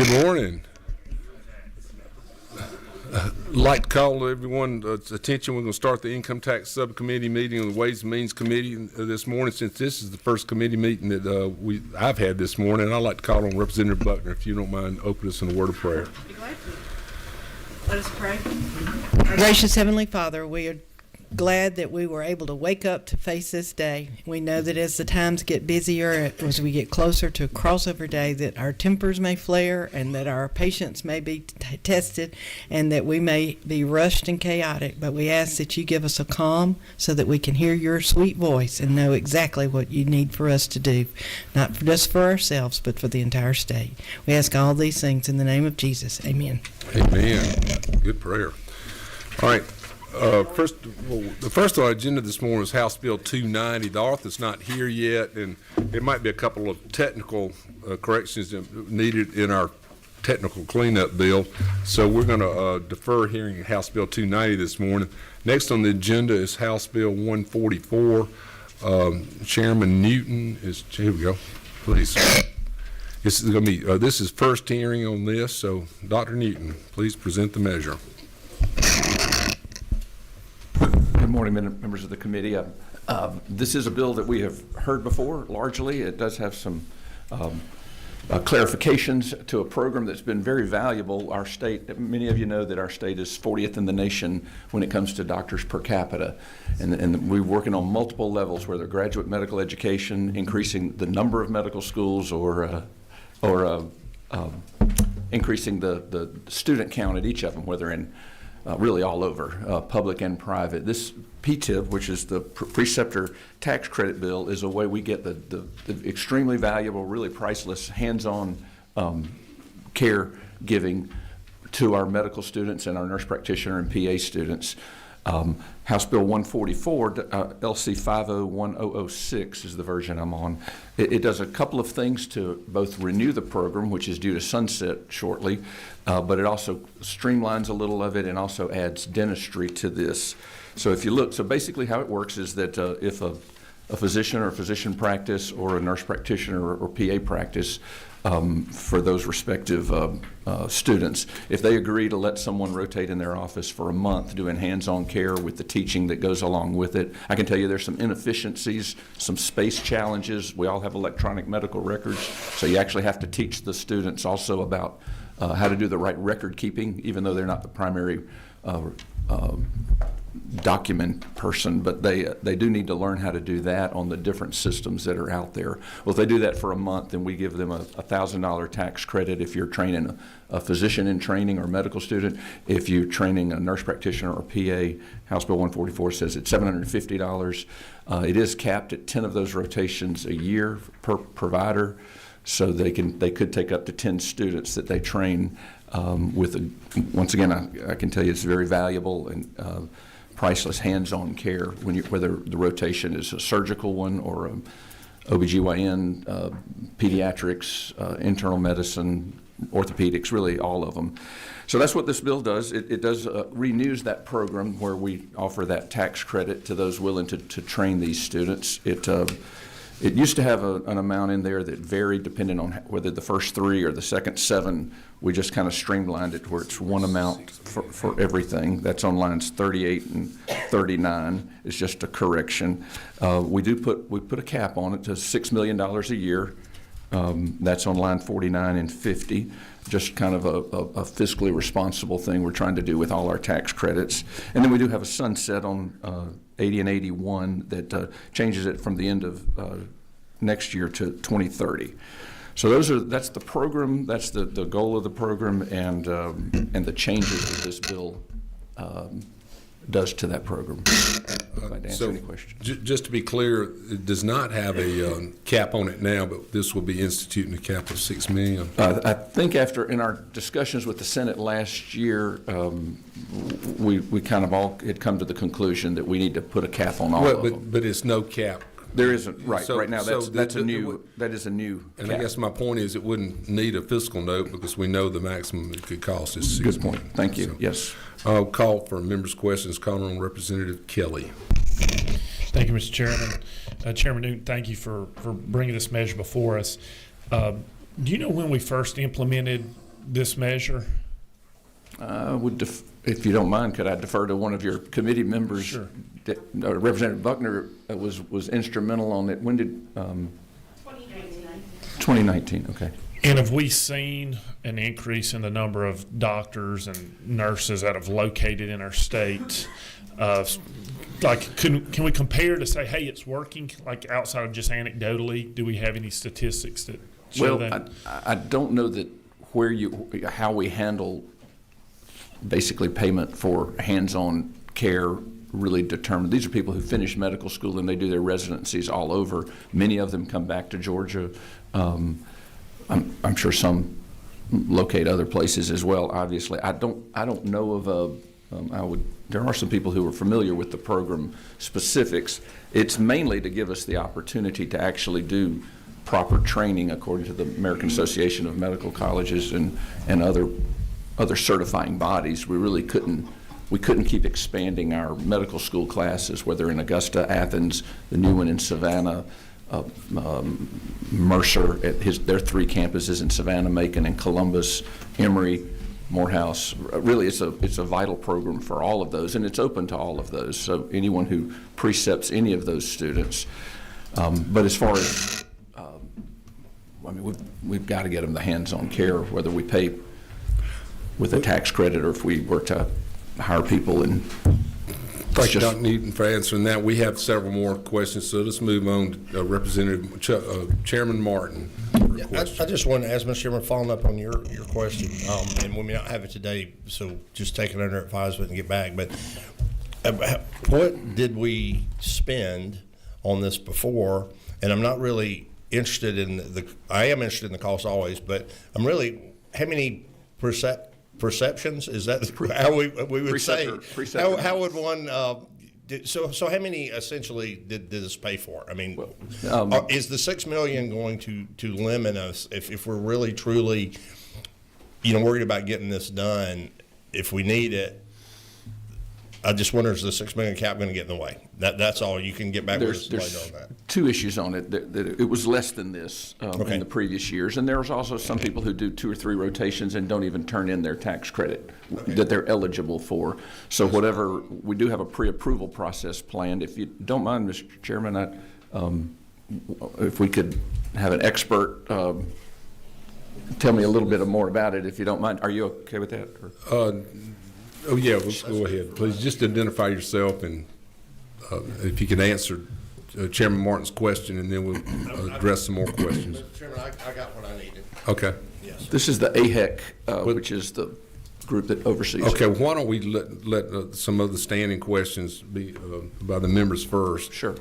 Good morning. I'd like to call everyone's attention. We're going to start the Income Tax Subcommittee meeting of the Ways and Means Committee this morning. Since this is the first committee meeting that I've had this morning, I'd like to call on Representative Buckner, if you don't mind, open us in a word of prayer. Be glad to. Let us pray. Our gracious Heavenly Father, we are glad that we were able to wake up to face this day. We know that as the times get busier, as we get closer to a crossover day, that our tempers may flare and that our patience may be tested and that we may be rushed and chaotic. But we ask that you give us a calm so that we can hear your sweet voice and know exactly what you need for us to do, not just for ourselves, but for the entire state. We ask all these things in the name of Jesus. Amen. Amen. Good prayer. All right. The first on our agenda this morning is House Bill 290. The author's not here yet, and there might be a couple of technical corrections needed in our technical cleanup bill. So we're going to defer hearing House Bill 290 this morning. Next on the agenda is House Bill 144. Chairman Newton is, here we go, please. This is going to be, this is first hearing on this, so Dr. Newton, please present the measure. Good morning, members of the committee. This is a bill that we have heard before, largely. It does have some clarifications to a program that's been very valuable. Our state, many of you know that our state is 40th in the nation when it comes to doctors per capita. And we're working on multiple levels, whether graduate medical education, increasing the number of medical schools, or increasing the student count at each of them, whether in really all over, public and private. This PTIP, which is the preceptor tax credit bill, is a way we get the extremely valuable, really priceless, hands-on care giving to our medical students and our nurse practitioner and PA students. House Bill 144, LC 501006 is the version I'm on. It does a couple of things to both renew the program, which is due to sunset shortly, but it also streamlines a little of it and also adds dentistry to this. So if you look, so basically how it works is that if a physician or a physician practice or a nurse practitioner or PA practice, for those respective students, if they agree to let someone rotate in their office for a month doing hands-on care with the teaching that goes along with it, I can tell you there's some inefficiencies, some space challenges. We all have electronic medical records, so you actually have to teach the students also about how to do the right record keeping, even though they're not the primary document person, but they do need to learn how to do that on the different systems that are out there. Well, if they do that for a month, then we give them a $1,000 tax credit if you're training a physician in training or medical student. If you're training a nurse practitioner or PA, House Bill 144 says it's $750. It is capped at 10 of those rotations a year per provider, so they could take up to 10 students that they train once again, I can tell you it's very valuable and priceless hands-on care whether the rotation is a surgical one or OBGYN, pediatrics, internal medicine, orthopedics, really all of them. So that's what this bill does. It does renews that program where we offer that tax credit to those willing to train these students. It used to have an amount in there that varied depending on whether the first 3 or the second 7. We just kind of streamlined it where it's one amount for everything. That's on lines 38 and 39. It's just a correction. We put a cap on it to $6 million a year. That's on line 49 and 50. Just kind of a fiscally responsible thing we're trying to do with all our tax credits. And then we do have a sunset on 80 and 81 that changes it from the end of next year to 2030. So that's the program, that's the goal of the program, and the changes that this bill does to that program. If I'd answer any questions. Just to be clear, it does not have a cap on it now, but this will be instituting a cap of $6 million. I think in our discussions with the Senate last year, we kind of all had come to the conclusion that we need to put a cap on all of them. But it's no cap. There isn't, right. Right now, that is a new And cap. I guess my point is it wouldn't need a fiscal note because we know the maximum it could cost is $6 million. Good point. million. Thank you. So, yes. I'll call for members' questions. Calling on Representative Kelly. Thank you, Mr. Chairman. Chairman Newton, thank you for bringing this measure before us. Do you know when we first implemented this measure? If you don't mind, could I defer to one of your committee members? Sure. Representative Buckner was instrumental on it. When did? 2019, okay. And have we seen an increase in the number of doctors and nurses that have located in our state? Like, can we compare to say, hey, it's working, like outside of just anecdotally? Do we have any statistics that show that? I don't know that how we handle basically payment for hands-on care really determined. These are people who finish medical school and they do their residencies all over. Many of them come back to Georgia. I'm sure some locate other places as well. Obviously, I don't know of there are some people who are familiar with the program specifics. It's mainly to give us the opportunity to actually do proper training according to the American Association of Medical Colleges and other certifying bodies. We couldn't keep expanding our medical school classes, whether in Augusta, Athens, the new one in Savannah, Mercer at their 3 campuses in Savannah, Macon, and Columbus, Emory, Morehouse. Really, it's a vital program for all of those, and it's open to all of those. So anyone who precepts any of those students. But as far as, we've got to get them the hands-on care, whether we pay with a tax credit or if we were to hire people. And thank you, Dr. Newton, for answering that. We have several more questions, so let's move on to Representative Chairman Martin. I just wanted to ask, Mr. Chairman, following up on your question, and we may not have it today, so just take it under advisement and get back. But what did we spend on this before? And I'm not really interested in I am interested in the cost always, but I'm really, how many perceptions? Is that how we would say? How would one? So how many essentially did this pay for? I mean, is the $6 million going to limit us if we're really truly, worried about getting this done? If we need it, I just wonder, is the $6 million cap going to get in the way? That's all. You can get back with us later on that. 2 issues on it. It was less than this in the previous years, and there's also some people who do 2 or 3 rotations and don't even turn in their tax credit that they're eligible for. So whatever, we do have a pre-approval process planned. If you don't mind, Mr. Chairman, if we could have an expert tell me a little bit more about it, if you don't mind. Are you okay with that? Oh, yeah, go ahead. Please just identify yourself and if you can answer Chairman Martin's question, and then we'll address some more questions. Mr. Chairman, I got what I needed. Okay. Yes. This is the AHEC, which is the group that oversees Okay, it. why don't we let some of the standing questions be by the members first. Sure.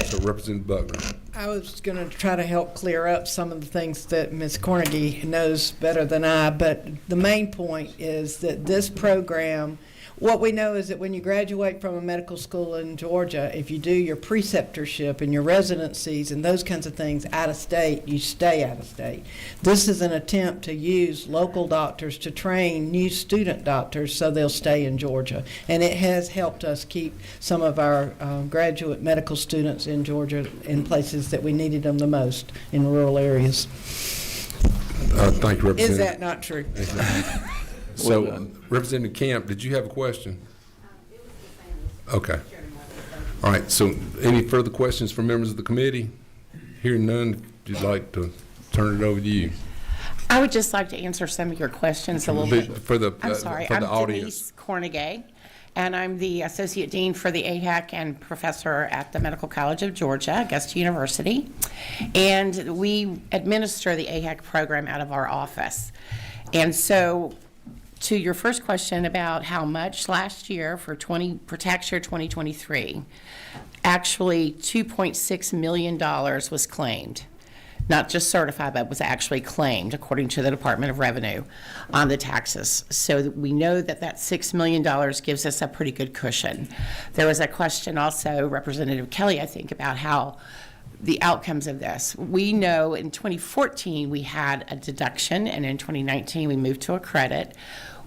So Representative Buckner. I was going to try to help clear up some of the things that Ms. Cornegie knows better than I, but the main point is that this program, what we know is that when you graduate from a medical school in Georgia, if you do your preceptorship and your residencies and those kinds of things out of state, you stay out of state. This is an attempt to use local doctors to train new student doctors so they'll stay in Georgia. And it has helped us keep some of our graduate medical students in Georgia in places that we needed them the most, in rural areas. Thank you, Representative. Is that not true? So, Representative Camp, did you have a question? Okay. All right, so any further questions from members of the committee? Hearing none, if you'd like to turn it over to you. I would just like to answer some of your questions a little bit. For the audience. Denise Cornegay, and I'm the Associate Dean for the AHAC and Professor at the Medical College of Georgia, Augusta University. And we administer the AHAC program out of our office. And so, to your first question about how much last year for tax year 2023, actually $2.6 million was claimed. Not just certified, but was actually claimed according to the Department of Revenue on the taxes. So we know that $6 million gives us a pretty good cushion. There was a question also, Representative Kelly, I think, about how the outcomes of this. We know in 2014 we had a deduction, and in 2019 we moved to a credit.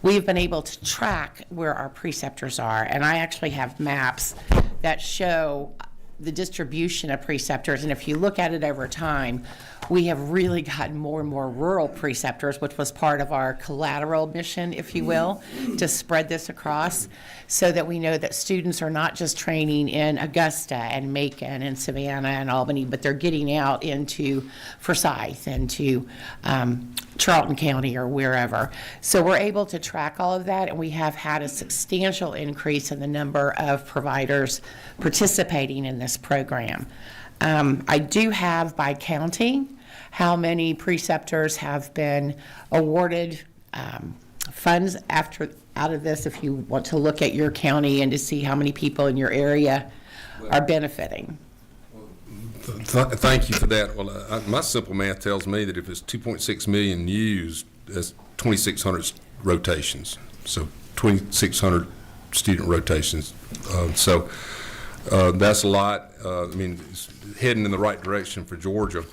We've been able to track where our preceptors are, and I actually have maps that show the distribution of preceptors, and if you look at it over time, we have really gotten more and more rural preceptors, which was part of our collateral mission, if you will, to spread this across so that we know that students are not just training in Augusta and Macon and Savannah and Albany, but they're getting out into Forsyth and to Charlton County or wherever. So we're able to track all of that, and we have had a substantial increase in the number of providers participating in this program. I do have by counting how many preceptors have been awarded funds out of this, if you want to look at your county and to see how many people in your area are benefiting. Thank you for that. Well, my simple math tells me that if it's 2.6 million used, that's 2,600 rotations. So 2,600 student rotations. So that's a lot. I mean, it's heading in the right direction for Georgia.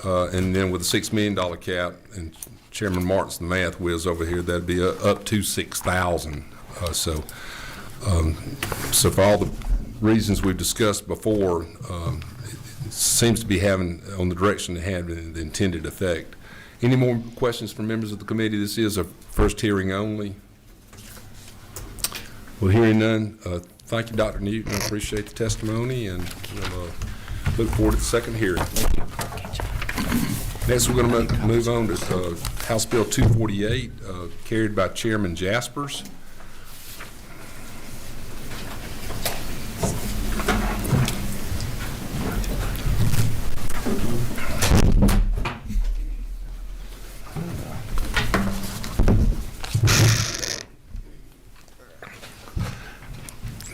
And then with a $6 million cap, and Chairman Martin's the math whiz over here, that'd be up to 6,000. So for all the reasons we've discussed before, it seems to be having on the direction it had the intended effect. Any more questions from members of the committee? This is a first hearing only. Well, hearing none, thank you, Dr. Newton. I appreciate the testimony, and we'll look forward to the second hearing. Next, we're going to move on to House Bill 248, carried by Chairman Jaspers.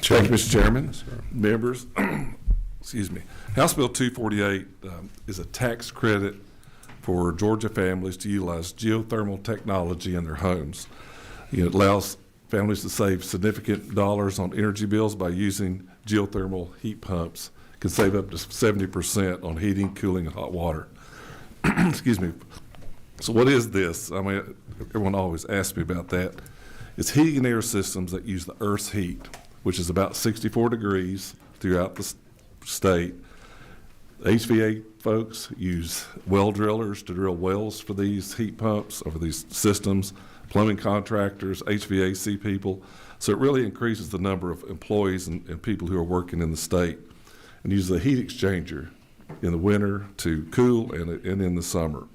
Thank you, Mr. Chairman, members. Excuse me. House Bill 248 is a tax credit for Georgia families to utilize geothermal technology in their homes. It allows families to save significant dollars on energy bills by using geothermal heat pumps. It can save up to 70% on heating, cooling, and hot water. Excuse me. So what is this? I mean, everyone always asks me about that. It's heating and air systems that use the Earth's heat, which is about 64 degrees throughout the state. HVA folks use well drillers to drill wells for these heat pumps or for these systems, plumbing contractors, HVAC people. So it really increases the number of employees and people who are working in the state, and uses a heat exchanger in the winter to cool and in the summer.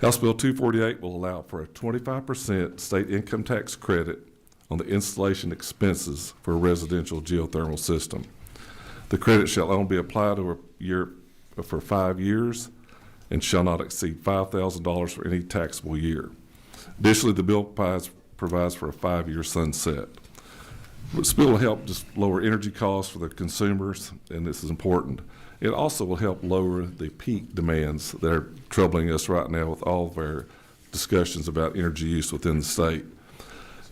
House Bill 248 will allow for a 25% state income tax credit on the installation expenses for a residential geothermal system. The credit shall only be applied over a year for 5 years and shall not exceed $5,000 for any taxable year. Additionally, the bill provides for a 5-year sunset. This bill will help just lower energy costs for the consumers, and this is important. It also will help lower the peak demands that are troubling us right now with all of our discussions about energy use within the state.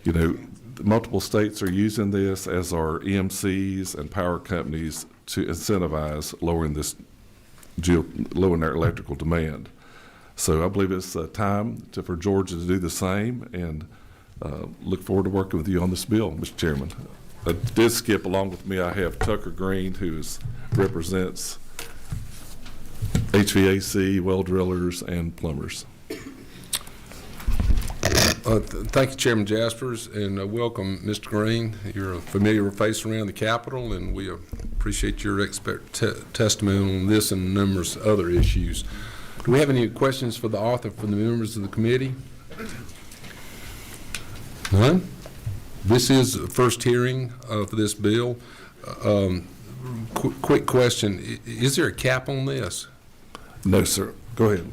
You know, multiple states are using this, as are EMCs and power companies, to incentivize lowering their electrical demand. So I believe it's time for Georgia to do the same, and look forward to working with you on this bill, Mr. Chairman. I did skip along with me. I have Tucker Green, who represents HVAC, well drillers, and plumbers. Thank you, Chairman Jaspers, and welcome, Mr. Green. You're a familiar face around the Capitol, and we appreciate your expert testimony on this and numerous other issues. Do we have any questions for the author from the members of the committee? None? This is the first hearing for this bill. Quick question. Is there a cap on this? No, sir. Go ahead.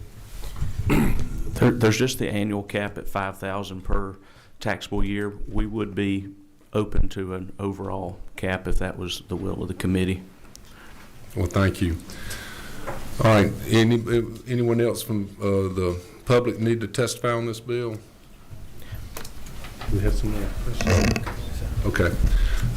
There's just the annual cap at $5,000 per taxable year. We would be open to an overall cap if that was the will of the committee. Well, thank you. All right. Anyone else from the public need to testify on this bill? We have some more questions. Okay.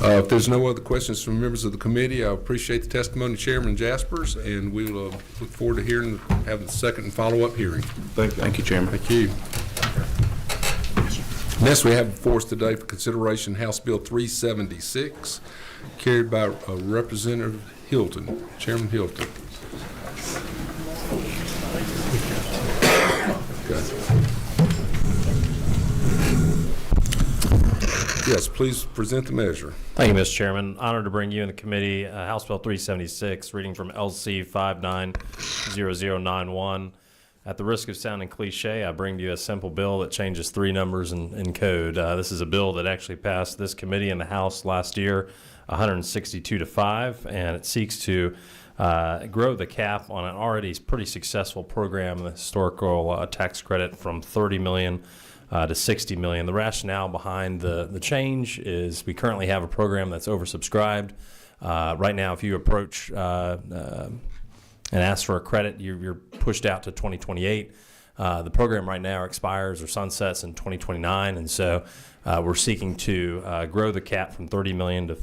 If there's no other questions from members of the committee, I appreciate the testimony of Chairman Jaspers, and we'll look forward to having the second and follow-up hearing. Thank you. Thank you, Chairman. Thank you. Next, we have before us today for consideration House Bill 376, carried by Representative Hilton. Chairman Hilton. Okay. Yes, please present the measure. Thank you, Mr. Chairman. Honored to bring you and the committee House Bill 376, reading from LC 590091. At the risk of sounding cliche, I bring to you a simple bill that changes 3 numbers in code. This is a bill that actually passed this committee in the House last year, 162-5, and it seeks to grow the cap on an already pretty successful program, the historical tax credit, from $30 million to $60 million. The rationale behind the change is we currently have a program that's oversubscribed. Right now, if you approach and ask for a credit, you're pushed out to 2028. The program right now expires or sunsets in 2029, and so we're seeking to grow the cap from $30 million to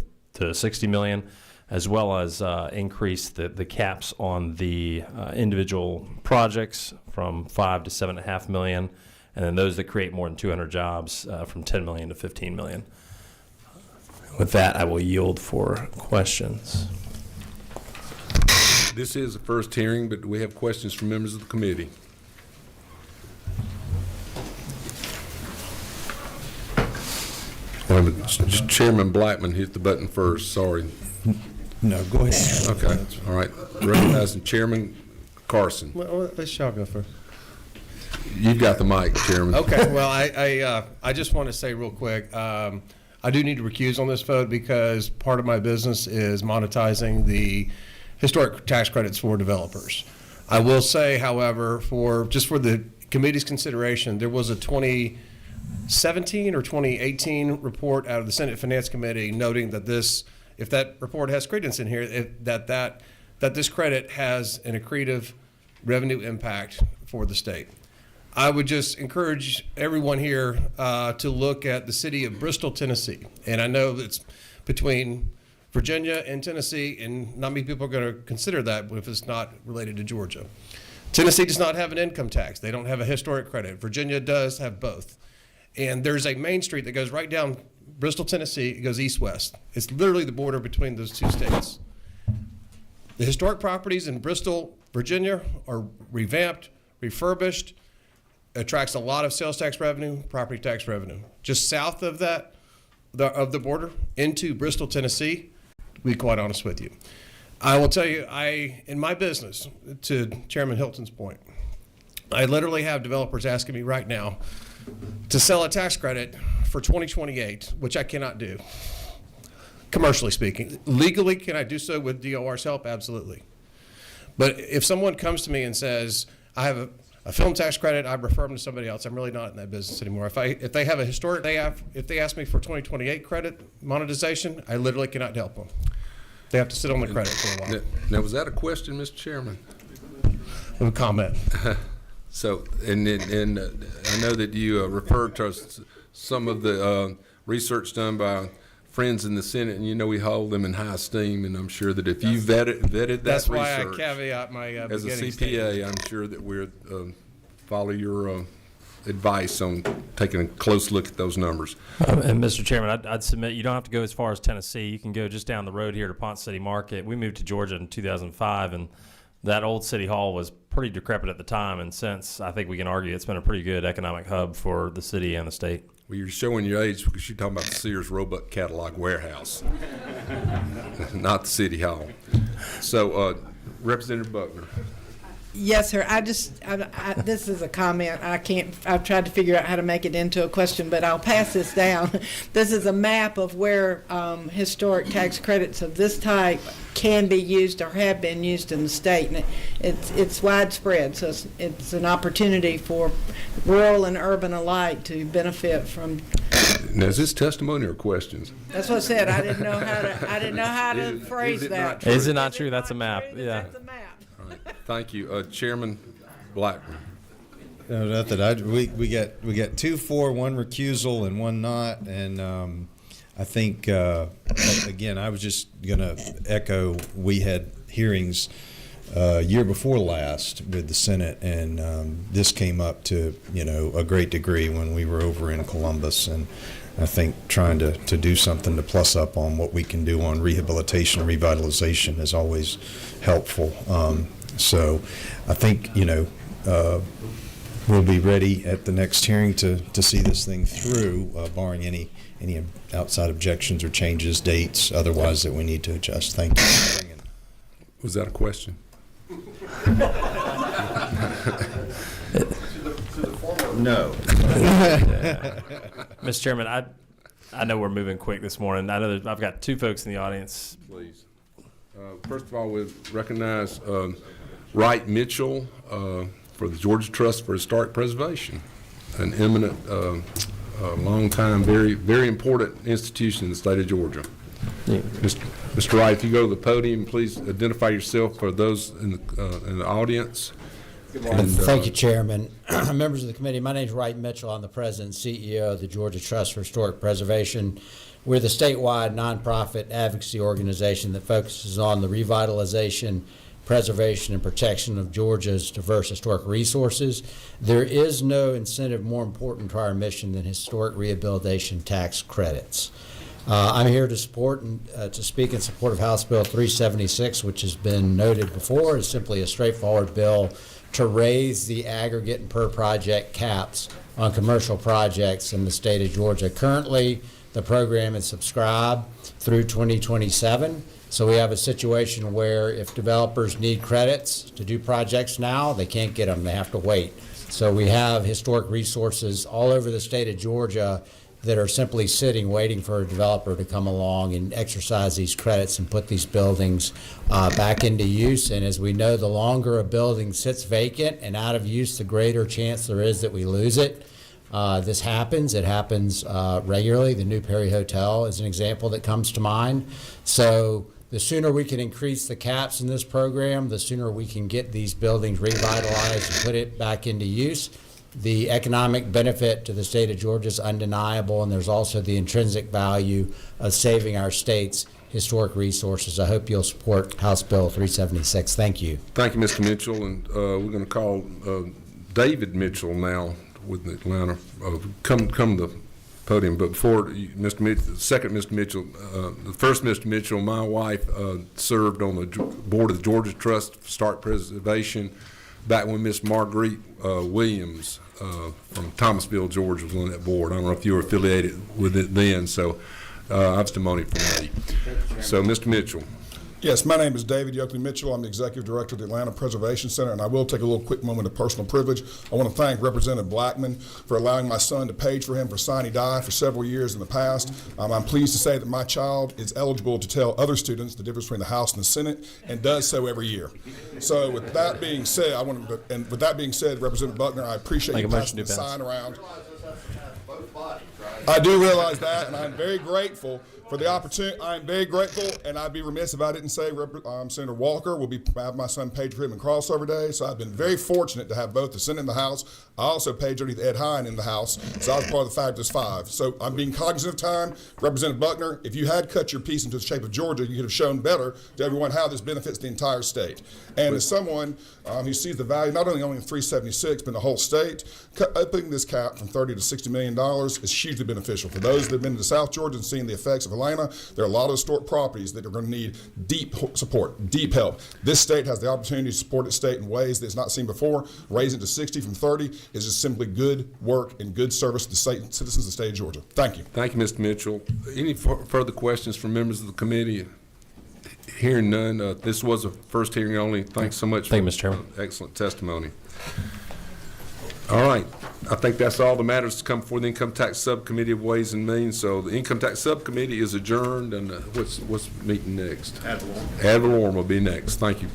$60 million, as well as increase the caps on the individual projects from $5 to $7.5 million, and then those that create more than 200 jobs from $10 million to $15 million. With that, I will yield for questions. This is the first hearing, but we have questions from members of the committee. Wait a minute. Chairman Blackman hit the button first. Sorry. No, go ahead. Okay. All right. Recognizing Chairman Carson. Well, let's y'all go first. You've got the mic, Chairman. Okay. Well, I just want to say real quick, I do need to recuse on this vote because part of my business is monetizing the historic tax credits for developers. I will say, however, for the committee's consideration, there was a 2017 or 2018 report out of the Senate Finance Committee noting that if that report has credence in here, that this credit has an accretive revenue impact for the state. I would just encourage everyone here to look at the city of Bristol, Tennessee. And I know it's between Virginia and Tennessee, and not many people are going to consider that if it's not related to Georgia. Tennessee does not have an income tax. They don't have a historic credit. Virginia does have both. And there's a main street that goes right down Bristol, Tennessee. It goes east-west. It's literally the border between those two states. The historic properties in Bristol, Virginia are revamped, refurbished, attracts a lot of sales tax revenue, property tax revenue. Just south of that, of the border into Bristol, Tennessee, to be quite honest with you. I will tell you, in my business, to Chairman Hilton's point, I literally have developers asking me right now to sell a tax credit for 2028, which I cannot do, commercially speaking. Legally, can I do so with DOR's help? Absolutely. But if someone comes to me and says, I have a film tax credit, I refer them to somebody else. I'm really not in that business anymore. If they have a historic, if they ask me for 2028 credit monetization, I literally cannot help them. They have to sit on the credit for a while. Now, was that a question, Mr. Chairman? A comment. So, and I know that you referred to some of the research done by friends in the Senate, and you know we hold them in high esteem, and I'm sure that if you vetted that research. That's why I caveat my as a beginning CPA, statement. I'm sure that we'll follow your advice on taking a close look at those numbers. And Mr. Chairman, I'd submit you don't have to go as far as Tennessee. You can go just down the road here to Ponce City Market. We moved to Georgia in 2005, and that old city hall was pretty decrepit at the time, and since, I think we can argue it's been a pretty good economic hub for the city and the state. Well, you're showing your age because you're talking about the Sears Roebuck Catalog Warehouse, not the City Hall. So, Representative Buckner. Yes, sir. This is a comment. I've tried to figure out how to make it into a question, but I'll pass this down. This is a map of where historic tax credits of this type can be used or have been used in the state. And it's widespread, so it's an opportunity for rural and urban alike to benefit from. Now, is this testimony or questions? That's what I said. I didn't know how to phrase that. Is it not true? That's a map. Yeah. That's a map. All right. Thank you. Chairman Blackman. No, nothing. We got 2 for, 1 recusal, and 1 not. And I think again, I was just going to echo. We had hearings year before last with the Senate, and this came up to, a great degree when we were over in Columbus, and I think trying to do something to plus up on what we can do on rehabilitation and revitalization is always helpful. So I think, we'll be ready at the next hearing to see this thing through, barring any outside objections or changes, dates, otherwise that we need to adjust. Thank you. Was that a question? No. Mr. Chairman, I know we're moving quick this morning. I know that I've got two folks in the audience. Please. First of all, we recognize Wright Mitchell for the Georgia Trust for Historic Preservation, an eminent, long-time, very, very important institution in the state of Georgia. Yeah. Mr. Wright, if you go to the podium, please identify yourself for those in the audience. Good morning. Thank you, Chairman. Members of the committee, my name is Wright Mitchell. I'm the President and CEO of the Georgia Trust for Historic Preservation. We're the statewide nonprofit advocacy organization that focuses on the revitalization, preservation, and protection of Georgia's diverse historic resources. There is no incentive more important to our mission than historic rehabilitation tax credits. I'm here to support and to speak in support of House Bill 376, which has been noted before, is simply a straightforward bill to raise the aggregate and per project caps on commercial projects in the state of Georgia. Currently, the program is subscribed through 2027. So we have a situation where if developers need credits to do projects now, they can't get them. They have to wait. So we have historic resources all over the state of Georgia that are simply sitting, waiting for a developer to come along and exercise these credits and put these buildings back into use. And as we know, the longer a building sits vacant and out of use, the greater chance there is that we lose it. This happens. It happens regularly. The New Perry Hotel is an example that comes to mind. So the sooner we can increase the caps in this program, the sooner we can get these buildings revitalized and put it back into use. The economic benefit to the state of Georgia is undeniable, and there's also the intrinsic value of saving our state's historic resources. I hope you'll support House Bill 376. Thank you. Thank you, Mr. Mitchell, and we're going to call David Mitchell now with Atlanta. Come to the podium, but before Mr. Mitchell, the second Mr. Mitchell, the first Mr. Mitchell, my wife served on the board of the Georgia Trust for Historic Preservation back when Miss Marguerite Williams from Thomasville, Georgia, was on that board. I don't know if you were affiliated with it then, so I've testimony from me. So, Mr. Mitchell. Yes, my name is David Yoakley Mitchell. I'm the Executive Director of the Atlanta Preservation Center, and I will take a little quick moment of personal privilege. I want to thank Representative Blackman for allowing my son to page for him for sine die for several years in the past. I'm pleased to say that my child is eligible to tell other students the difference between the House and the Senate, and does so every year. So with that being said, Representative Buckner, I appreciate you passing the sign around. I do realize that, and I'm very grateful for the opportunity. I'm very grateful, and I'd be remiss if I didn't say Senator Walker will have my son page for him in crossover day. So I've been very fortunate to have both the Senate and the House. I also paged underneath Ed Hine in the House, so I was part of the Fabulous Five. So I'm being cognizant of time. Representative Buckner, if you had cut your piece into the shape of Georgia, you could have shown better to everyone how this benefits the entire state. And as someone who sees the value not only in 376 but in the whole state, opening this cap from $30 to $60 million is hugely beneficial. For those that have been to South Georgia and seen the effects of Atlanta, there are a lot of historic properties that are going to need deep support, deep help. This state has the opportunity to support its state in ways that it's not seen before. Raising it to 60 from 30 is just simply good work and good service to the state, citizens of the state of Georgia. Thank you. Thank you, Mr. Mitchell. Any further questions from members of the committee? Hearing none, this was a first hearing only. Thanks so much. Thank you, Mr. Chairman. Excellent testimony. All right. I think that's all the matters to come before the Income Tax Subcommittee of Ways and Means. So the Income Tax Subcommittee is adjourned, and what's meeting next? Ad valorem will be next. Thank you.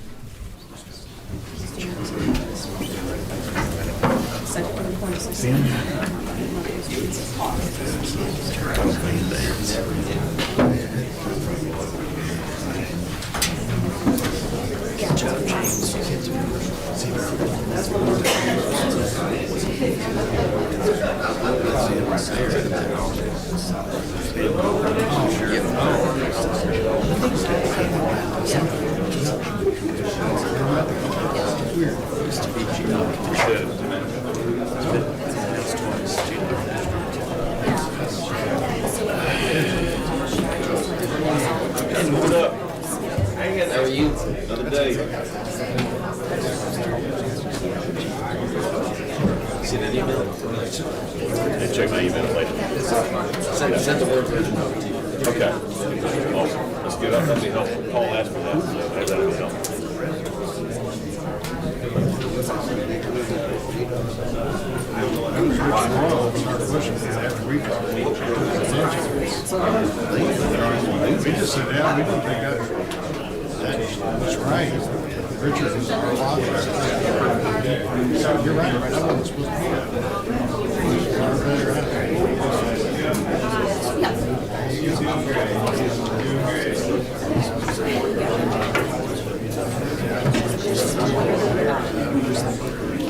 How are you? Another day. See that email? And check my email later. Send the word version over to you. Okay. Awesome. Let's get up. That'd be helpful. Paul asked for that, so maybe that'll be helpful. We just sit down, we don't think that's right. Richard is our law director. You're right, I wasn't supposed to be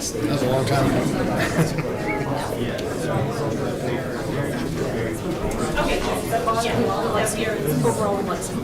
that was a long time ago. Last year, overall election.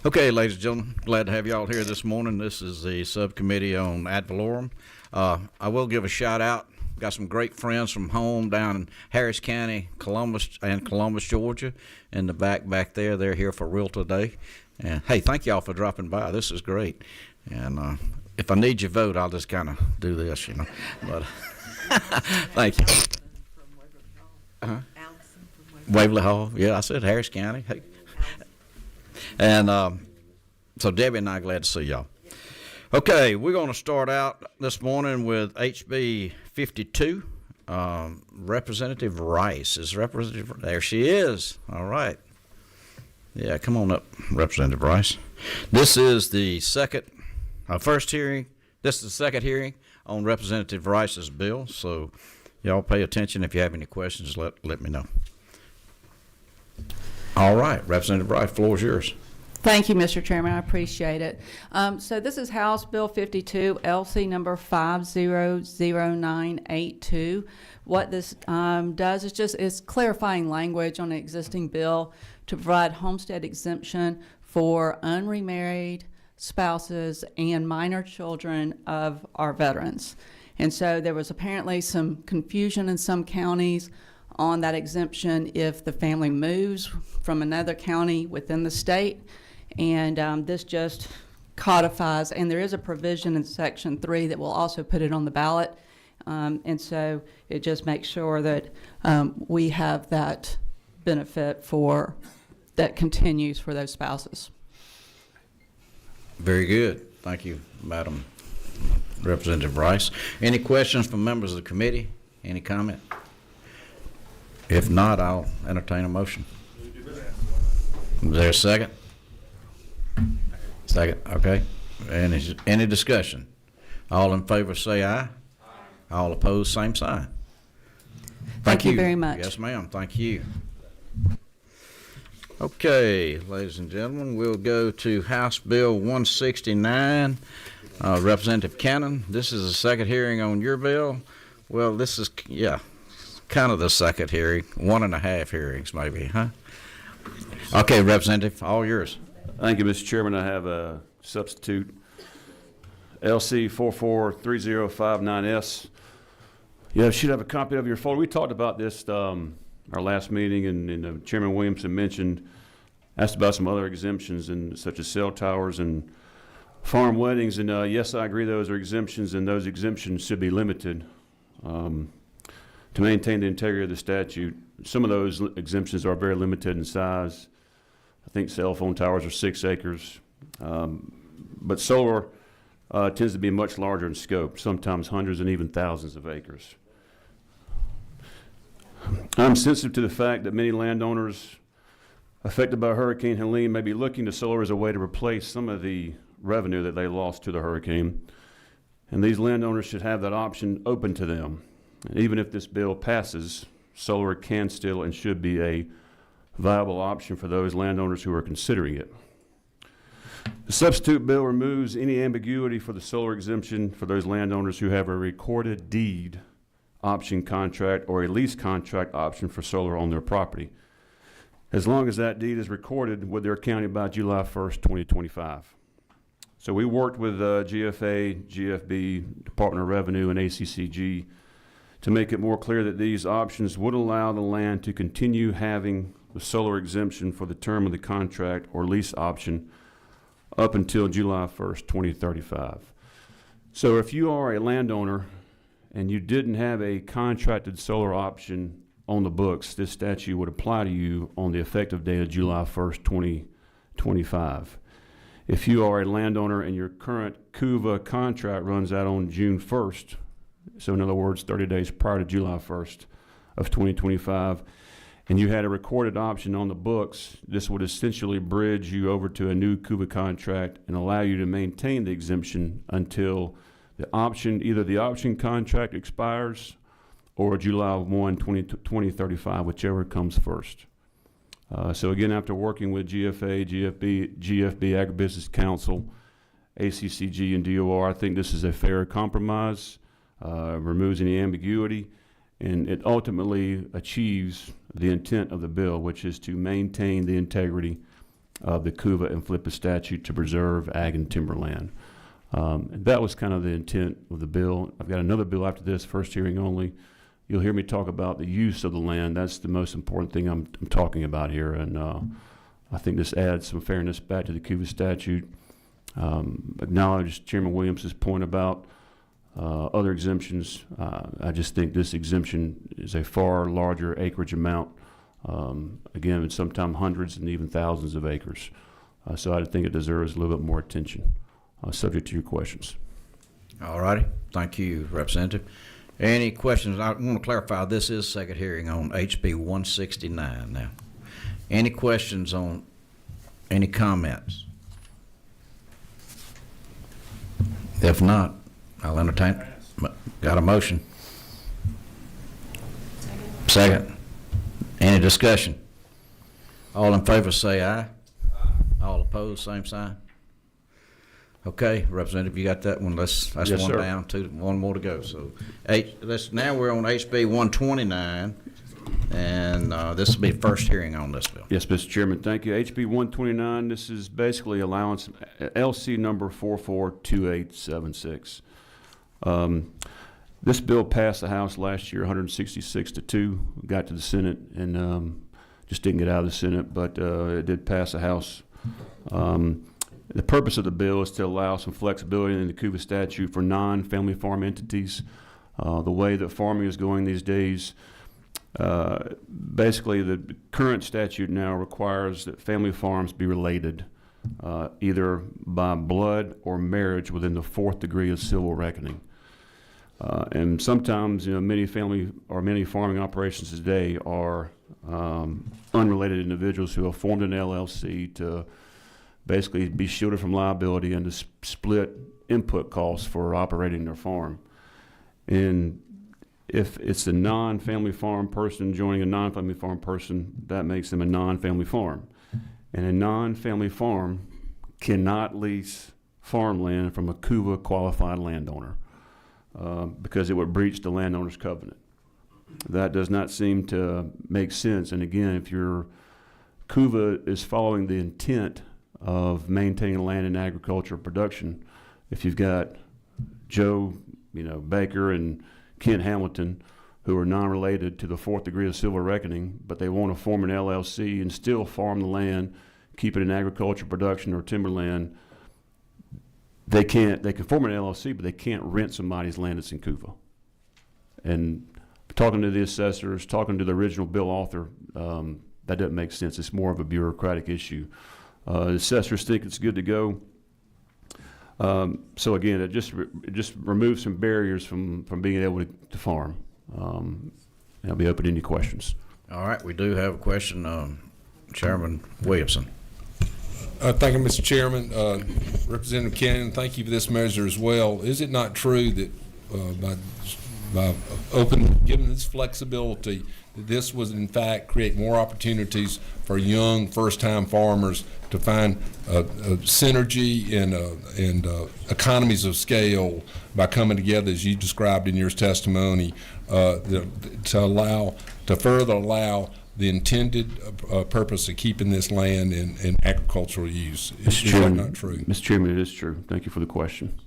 Okay, ladies and gentlemen, glad to have you all here this morning. This is the subcommittee on ad valorem. I will give a shout out. Got some great friends from home down in Harris County, Columbus, Georgia. In the back there, they're here for Realtor Day. And hey, thank y'all for dropping by. This is great. And if I need your vote, I'll just kind of do this, you know. But thank you. Waverly Hall. Yeah, I said Harris County. Hey. And so Debbie and I are glad to see y'all. Okay, we're going to start out this morning with HB 52. Representative Rice is Representative. There she is. All right. Yeah, come on up, Representative Rice. This is the first hearing. This is the second hearing on Representative Rice's bill. So y'all pay attention. If you have any questions, let me know. All right, Representative Rice, floor is yours. Thank you, Mr. Chairman. I appreciate it. So this is House Bill 52, LC number 500982. What this does is clarifying language on an existing bill to provide homestead exemption for unremarried spouses and minor children of our veterans. And so there was apparently some confusion in some counties on that exemption if the family moves from another county within the state. And this just codifies, and there is a provision in Section 3 that will also put it on the ballot. And so it just makes sure that we have that benefit that continues for those spouses. Very good. Thank you, Madam Representative Rice. Any questions from members of the committee? Any comment? If not, I'll entertain a motion. Is there a second? Second, okay. Any discussion? All in favor say aye. All opposed, same sign. Thank you very much. Yes, ma'am. Thank you. Okay, ladies and gentlemen, we'll go to House Bill 169. Representative Cannon, this is the second hearing on your bill. Well, this is, kind of the second hearing, 1.5 hearings maybe, huh? Okay, Representative, all yours. Thank you, Mr. Chairman. I have a substitute LC 443059S. You should have a copy of your folder. We talked about this our last meeting, and Chairman Williamson asked about some other exemptions, such as cell towers and farm weddings. And yes, I agree those are exemptions, and those exemptions should be limited to maintain the integrity of the statute. Some of those exemptions are very limited in size. I think cell phone towers are 6 acres. But solar tends to be much larger in scope, sometimes hundreds and even thousands of acres. I'm sensitive to the fact that many landowners affected by Hurricane Helene may be looking to solar as a way to replace some of the revenue that they lost to the hurricane. And these landowners should have that option open to them. And even if this bill passes, solar can still and should be a viable option for those landowners who are considering it. The substitute bill removes any ambiguity for the solar exemption for those landowners who have a recorded deed option contract or a lease contract option for solar on their property, as long as that deed is recorded with their county by July 1st, 2025. So we worked with GFA, GFB, Department of Revenue, and ACCG to make it more clear that these options would allow the land to continue having the solar exemption for the term of the contract or lease option up until July 1st, 2035. So if you are a landowner and you didn't have a contracted solar option on the books, this statute would apply to you on the effective date of July 1st, 2025. If you are a landowner and your current CUVA contract runs out on June 1st, so in other words, 30 days prior to July 1st of 2025, and you had a recorded option on the books, this would essentially bridge you over to a new CUVA contract and allow you to maintain the exemption until the option, either the option contract expires or July 1, 2035, whichever comes first. So again, after working with GFA, GFB Agribusiness Council, ACCG, and DOR, I think this is a fair compromise, removes any ambiguity, and it ultimately achieves the intent of the bill, which is to maintain the integrity of the CUVA and FLIPA statute to preserve ag and timberland. And that was kind of the intent of the bill. I've got another bill after this, first hearing only. You'll hear me talk about the use of the land. That's the most important thing I'm talking about here. And I think this adds some fairness back to the CUVA statute. Acknowledge Chairman Williams' point about other exemptions. I just think this exemption is a far larger acreage amount. Again, sometimes hundreds and even thousands of acres. So I think it deserves a little bit more attention, subject to your questions. All righty. Thank you, Representative. Any questions? I want to clarify, this is second hearing on HB 169 now. Any questions on, any comments? If not, I'll entertain. Got a motion? Second. Any discussion? All in favor say aye. All opposed, same sign. Okay, Representative, you got that one. That's yes, one sir. down, one more to go. So, now we're on HB 129, and this will be first hearing on this bill. Yes, Mr. Chairman, thank you. HB 129, this is basically allowance LC number 442876. This bill passed the House last year 166-2, got to the Senate and just didn't get out of the Senate, but it did pass the House. The purpose of the bill is to allow some flexibility in the CUVA statute for non-family farm entities. The way that farming is going these days, basically the current statute now requires that family farms be related either by blood or marriage within the 4th degree of civil reckoning. And sometimes, many farming operations today are unrelated individuals who have formed an LLC to basically be shielded from liability and to split input costs for operating their farm. And if it's a non-family farm person joining a non-family farm person, that makes them a non-family farm. And a non-family farm cannot lease farmland from a CUVA qualified landowner because it would breach the landowner's covenant. That does not seem to make sense. And again, if your CUVA is following the intent of maintaining land and agriculture production, if you've got Joe, Baker and Kent Hamilton, who are non-related to the 4th degree of civil reckoning, but they want to form an LLC and still farm the land, keep it in agriculture production or timberland, they can form an LLC, but they can't rent somebody's land that's in CUVA. And talking to the assessors, talking to the original bill author, that doesn't make sense. It's more of a bureaucratic issue. Assessors think it's good to go. So again, it just removes some barriers from being able to farm. I'll be open to any questions. All right, we do have a question, Chairman Williamson. Thank you, Mr. Chairman. Representative Cannon, thank you for this measure as well. Is it not true that by giving this flexibility, that this would in fact create more opportunities for young first-time farmers to find synergy and economies of scale by coming together, as you described in your testimony, to further allow the intended purpose of keeping this land in agricultural use? Is that not true? Mr. Chairman, it is true. Thank you for the question.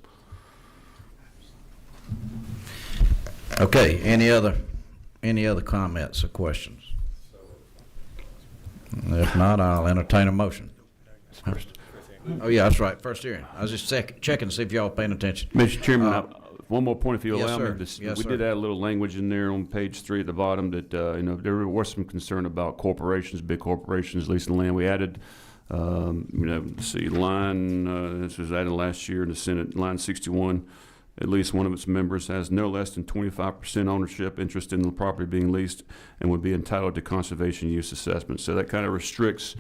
Okay, any other comments or questions? If not, I'll entertain a motion. Oh, yeah, that's right, first hearing. I was just checking to see if y'all are paying attention. Mr. Chairman, one more point, if you allow me. Yes, we did add a little language in there on page 3 at the bottom that there was some concern about corporations, big corporations leasing land. We added, let's see, line this was added last year in the Senate, line 61. At least one of its members has no less than 25% ownership interest in the property being leased and would be entitled to conservation use assessment. So that kind of restricts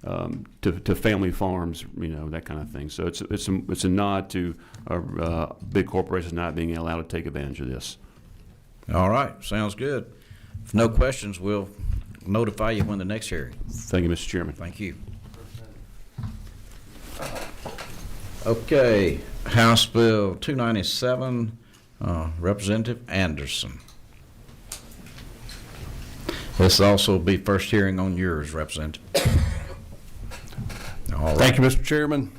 to family farms, that kind of thing. So it's a nod to big corporations not being allowed to take advantage of this. All right, sounds good. If no questions, we'll notify you when the next hearing. Thank you, Mr. Chairman. Thank you. Okay, House Bill 297, Representative Anderson. This will also be first hearing on yours, Representative. All right. Thank you, Mr. Chairman.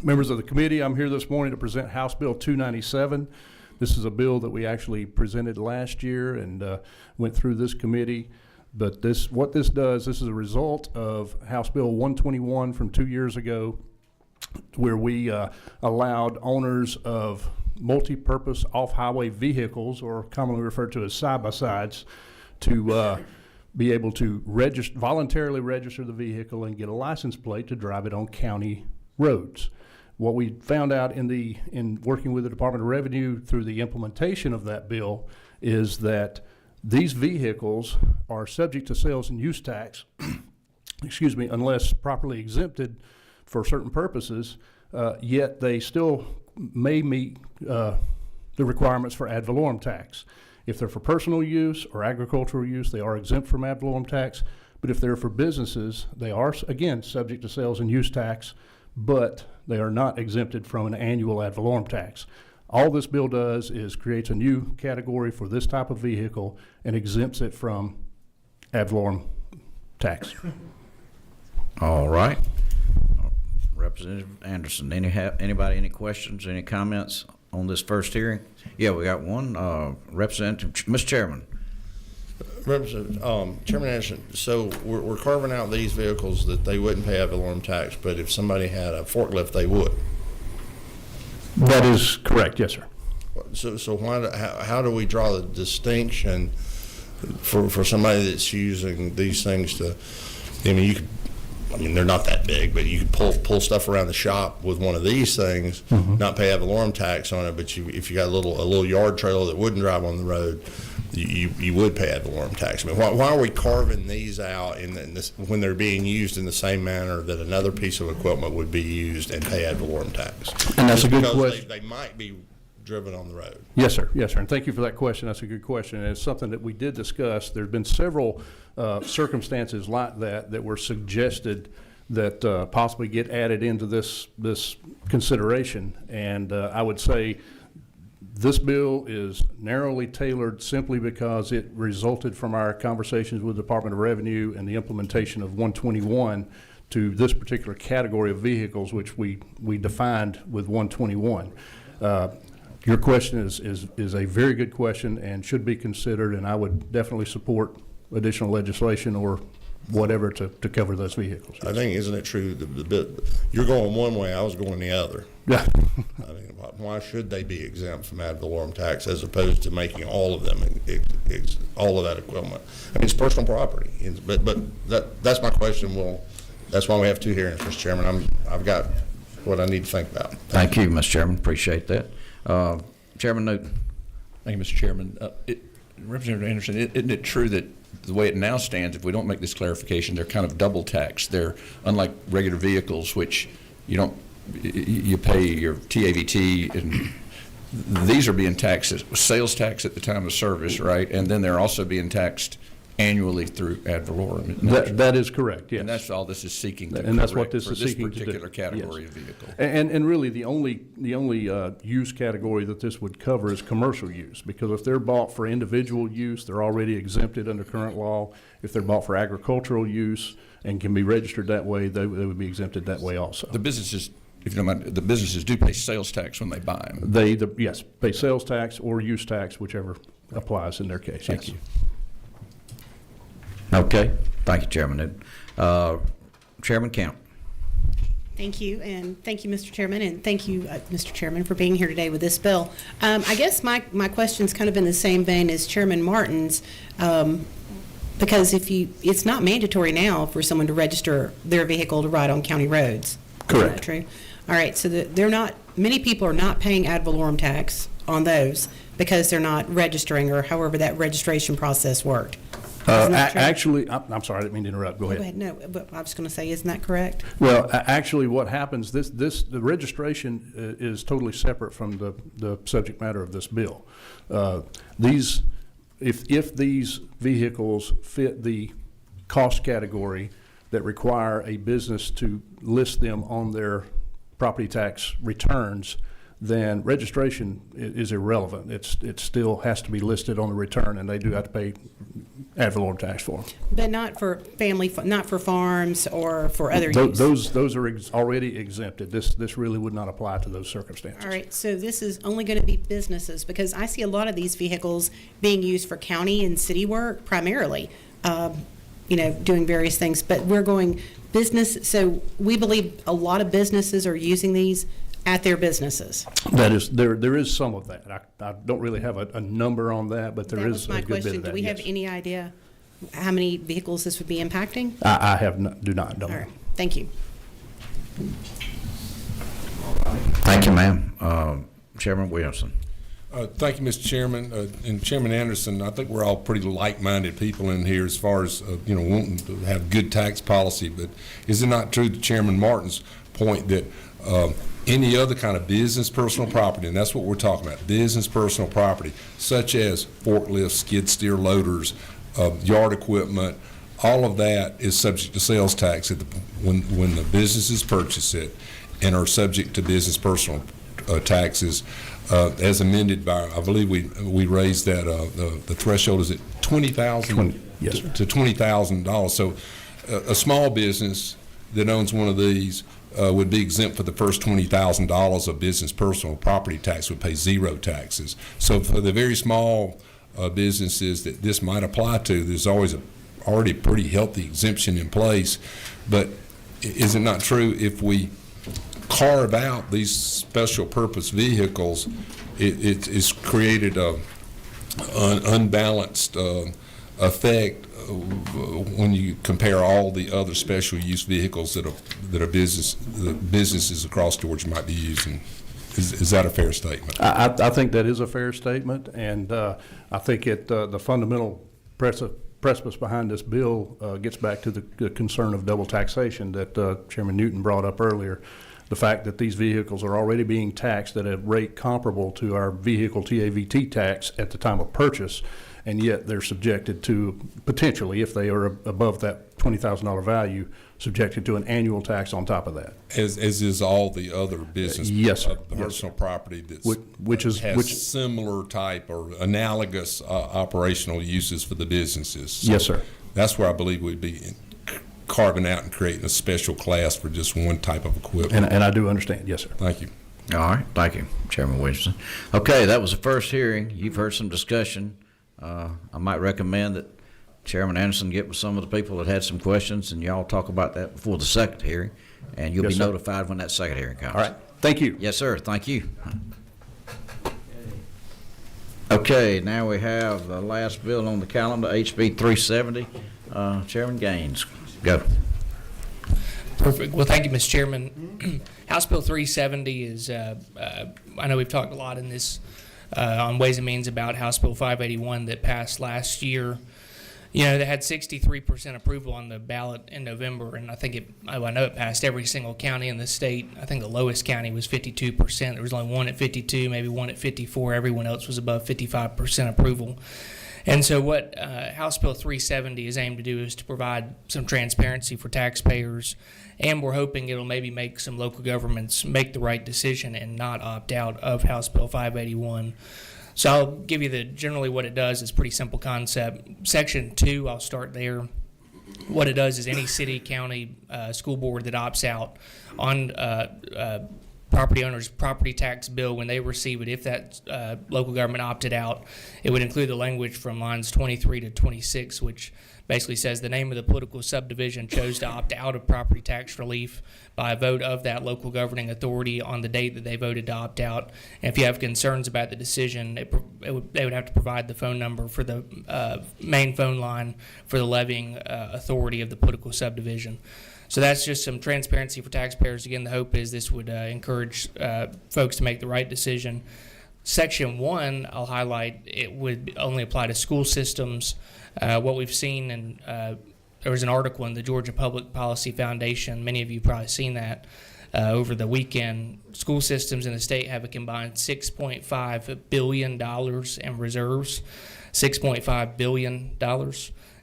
Members of the committee, I'm here this morning to present House Bill 297. This is a bill that we actually presented last year and went through this committee. But what this does, this is a result of House Bill 121 from 2 years ago, where we allowed owners of multi-purpose off-highway vehicles, or commonly referred to as side-by-sides, to be able to voluntarily register the vehicle and get a license plate to drive it on county roads. What we found out in working with the Department of Revenue through the implementation of that bill is that these vehicles are subject to sales and use tax, unless properly exempted for certain purposes, yet they still may meet the requirements for ad valorem tax. If they're for personal use or agricultural use, they are exempt from ad valorem tax. But if they're for businesses, they are, again, subject to sales and use tax, but they are not exempted from an annual ad valorem tax. All this bill does is creates a new category for this type of vehicle and exempts it from ad valorem tax. All right. Representative Anderson, anybody any questions, any comments on this first hearing? Yeah, we got one. Representative, Mr. Chairman. Chairman Anderson, so we're carving out these vehicles that they wouldn't pay ad valorem tax, but if somebody had a forklift, they would. That is correct, yes, sir. So how do we draw the distinction for somebody that's using these things to? I mean, you could I mean, they're not that big, but you could pull stuff around the shop with one of these things, not pay ad valorem tax on it, but if you got a little yard trailer that wouldn't drive on the road, you would pay ad valorem tax. I mean, why are we carving these out when they're being used in the same manner that another piece of equipment would be used and pay ad valorem tax? And that's a good Because question. They might be driven on the road. Yes, sir. Yes, sir. And thank you for that question. That's a good question. And it's something that we did discuss. There have been several circumstances like that were suggested that possibly get added into this consideration. And I would say this bill is narrowly tailored simply because it resulted from our conversations with the Department of Revenue and the implementation of 121 to this particular category of vehicles, which we defined with 121. Your question is a very good question and should be considered, and I would definitely support additional legislation or whatever to cover those vehicles. I think, isn't it true, you're going one way, I was going the other. Yeah. I mean, why should they be exempt from ad valorem tax as opposed to making all of them, all of that equipment? I mean, it's personal property, but that's my question. Well, that's why we have two hearings, Mr. Chairman. I've got what I need to think about. Thank you, Mr. Chairman. Appreciate that. Chairman Newton. Thank you, Mr. Chairman. Representative Anderson, isn't it true that the way it now stands, if we don't make this clarification, they're kind of double taxed? They're unlike regular vehicles, which you pay your TAVT, and these are being taxed as sales tax at the time of service, right? And then they're also being taxed annually through ad valorem. That is correct, yes. And that's all this is seeking to correct. And that's what this is seeking for this particular category of vehicle. And really, the only use category that this would cover is commercial use, because if they're bought for individual use, they're already exempted under current law. If they're bought for agricultural use and can be registered that way, they would be exempted that way also. The businesses, if you don't mind, the businesses do pay sales tax when they buy them. They yes, pay sales tax or use tax, whichever applies in their case. Thank you. Okay. Thank you, Chairman Newton. Chairman Camp. Thank you, and thank you, Mr. Chairman, and thank you, Mr. Chairman, for being here today with this bill. I guess my question's kind of in the same vein as Chairman Martin's, because it's not mandatory now for someone to register their vehicle to ride on county roads. Correct. Is that true? All right, so many people are not paying ad valorem tax on those because they're not registering, or however that registration process worked. Actually, I'm sorry, I didn't mean to interrupt. Go ahead. No, but I was going to say, isn't that correct? Well, actually, what happens, the registration is totally separate from the subject matter of this bill. If these vehicles fit the cost category that require a business to list them on their property tax returns, then registration is irrelevant. It still has to be listed on the return, and they do have to pay ad valorem tax for them. But not for not for farms or for other use. Those are already exempted. This really would not apply to those circumstances. All right, so this is only going to be businesses, because I see a lot of these vehicles being used for county and city work primarily, doing various things. But we're going business, so we believe a lot of businesses are using these at their businesses. That is, there is some of that. I don't really have a number on that, but there is a good bit of that. Do we have any idea how many vehicles this would be impacting? I do not. All right, thank you. Thank you, ma'am. Chairman Williamson. Thank you, Mr. Chairman. And Chairman Anderson, I think we're all pretty like-minded people in here as far as, wanting to have good tax policy. But is it not true to Chairman Martin's point that any other kind of business personal property, and that's what we're talking about, business personal property, such as forklifts, skid steer loaders, yard equipment, all of that is subject to sales tax when the businesses purchase it, and are subject to business personal taxes as amended by, I believe we raised that, the threshold is at $20,000 yes, sir. to $20,000. So a small business that owns one of these would be exempt for the first $20,000 of business personal property tax, would pay zero taxes. So for the very small businesses that this might apply to, there's always already a pretty healthy exemption in place. But is it not true if we carve out these special purpose vehicles, it's created an unbalanced affect when you compare all the other special use vehicles that businesses across Georgia might be using? Is that a fair statement? I think that is a fair statement, and I think the fundamental precipice behind this bill gets back to the concern of double taxation that Chairman Newton brought up earlier. The fact that these vehicles are already being taxed at a rate comparable to our vehicle TAVT tax at the time of purchase, and yet they're subjected to, potentially, if they are above that $20,000 value, subjected to an annual tax on top of that. As is all the other business. Yes, sir. Personal property that's which similar type or analogous operational uses for the businesses. So yes, sir. That's where I believe we'd be carving out and creating a special class for just one type of equipment. And I do understand. Yes, sir. Thank you. All right, thank you, Chairman Williamson. Okay, that was the first hearing. You've heard some discussion. I might recommend that Chairman Anderson get with some of the people that had some questions, and y'all talk about that before the second hearing, and you'll Yes, be sir. notified when that second hearing comes. All right. Thank you. Yes, sir. Thank you. Okay, now we have the last bill on the calendar, HB 370. Chairman Gaines, go. Perfect. Well, thank you, Mr. Chairman. House Bill 370 is, I know we've talked a lot in this on Ways and Means about House Bill 581 that passed last year. You know, they had 63% approval on the ballot in November, and I know it passed every single county in the state. I think the lowest county was 52%. There was only one at 52, maybe one at 54. Everyone else was above 55% approval. And so what House Bill 370 is aimed to do is to provide some transparency for taxpayers, and we're hoping it'll maybe make some local governments make the right decision and not opt out of House Bill 581. So I'll give you generally what it does. It's a pretty simple concept. Section 2, I'll start there. What it does is any city, county, school board that opts out on property owner's property tax bill, when they receive it, if that local government opted out, it would include the language from lines 23 to 26, which basically says the name of the political subdivision chose to opt out of property tax relief by a vote of that local governing authority on the date that they voted to opt out. And if you have concerns about the decision, they would have to provide the phone number for the main phone line for the levying authority of the political subdivision. So that's just some transparency for taxpayers. Again, the hope is this would encourage folks to make the right decision. Section 1, I'll highlight, it would only apply to school systems. What we've seen, and there was an article in the Georgia Public Policy Foundation, many of you have probably seen that, over the weekend. School systems in the state have a combined $6.5 billion in reserves, $6.5 billion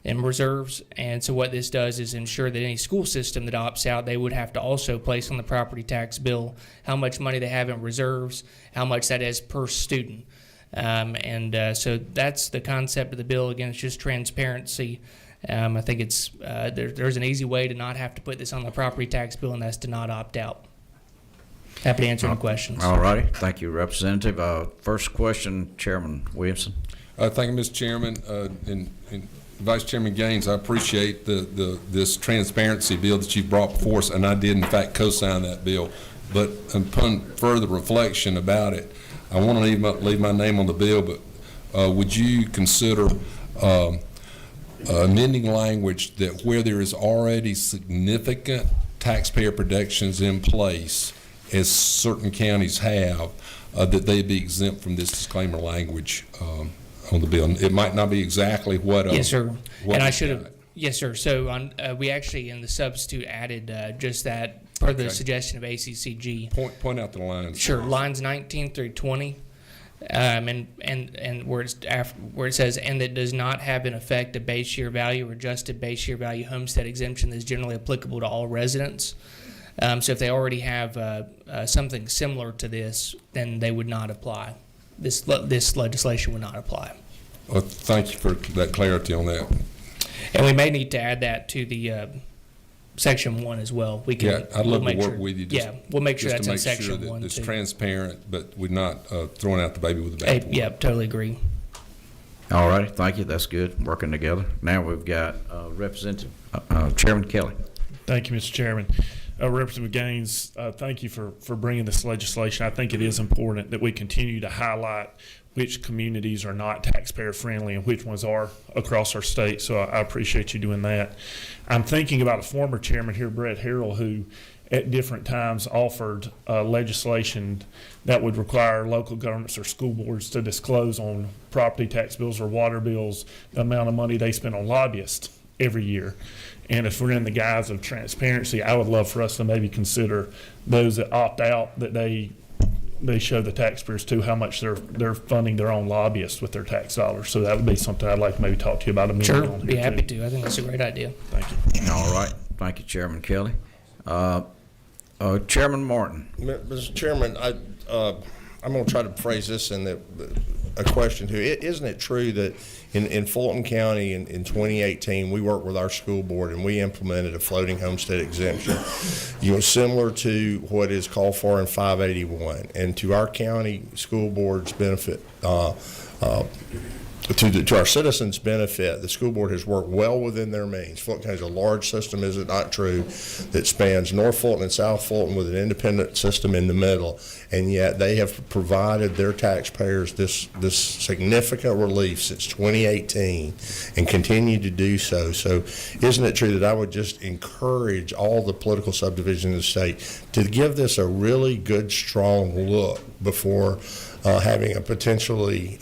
in reserves. And so what this does is ensure that any school system that opts out, they would have to also place on the property tax bill how much money they have in reserves, how much that is per student. So that's the concept of the bill. Again, it's just transparency. I think it's there's an easy way to not have to put this on the property tax bill, and that's to not opt out. Happy to answer any questions. All righty. Thank you, Representative. First question, Chairman Williamson. Thank you, Mr. Chairman. And Vice Chairman Gaines, I appreciate this transparency bill that you brought before us, and I did, in fact, co-sign that bill. But upon further reflection about it, I want to leave my name on the bill, but would you consider amending language that where there is already significant taxpayer protections in place, as certain counties have, that they be exempt from this disclaimer language on the bill? It might not be exactly what. Yes, sir. And I should have. Yes, sir. So we actually in the substitute added just that per the suggestion of ACCG. Point out the lines. Sure. Lines 19 through 20, and where it says and that does not have in effect a base year value or adjusted base year value homestead exemption that is generally applicable to all residents. So if they already have something similar to this, then they would not apply. This legislation would not apply. Well, thank you for that clarity on that. And we may need to add that to the Section 1 as well. We can. Yeah, I'd love to work with you. We'll make sure that's in Section 1 Section 1 too. It's too. transparent, but we're not throwing out the baby with the bathwater. Yeah, totally agree. All righty, thank you. That's good. Working together. Now we've got Representative Chairman Kelly. Thank you, Mr. Chairman. Representative Gaines, thank you for bringing this legislation. I think it is important that we continue to highlight which communities are not taxpayer friendly and which ones are across our state. So I appreciate you doing that. I'm thinking about a former chairman here, Brett Harrell, who at different times offered legislation that would require local governments or school boards to disclose on property tax bills or water bills the amount of money they spend on lobbyists every year. And if we're in the guise of transparency, I would love for us to maybe consider those that opt out, that they show the taxpayers too how much they're funding their own lobbyists with their tax dollars. So that would be something I'd like to maybe talk to you about a meeting Sure, on here be happy too. to. I think that's a great idea. Thank you. All right. Thank you, Chairman Kelly. Chairman Martin. Mr. Chairman, I'm going to try to phrase this in a question too. Isn't it true that in Fulton County in 2018, we worked with our school board and we implemented a floating homestead exemption, similar to what is called for in 581, and to our county school board's benefit, to our citizens' benefit, the school board has worked well within their means. Fulton County is a large system, is it not true, that spans North Fulton and South Fulton with an independent system in the middle, and yet they have provided their taxpayers this significant relief since 2018 and continue to do so. So isn't it true that I would just encourage all the political subdivisions in the state to give this a really good, strong look before having a potentially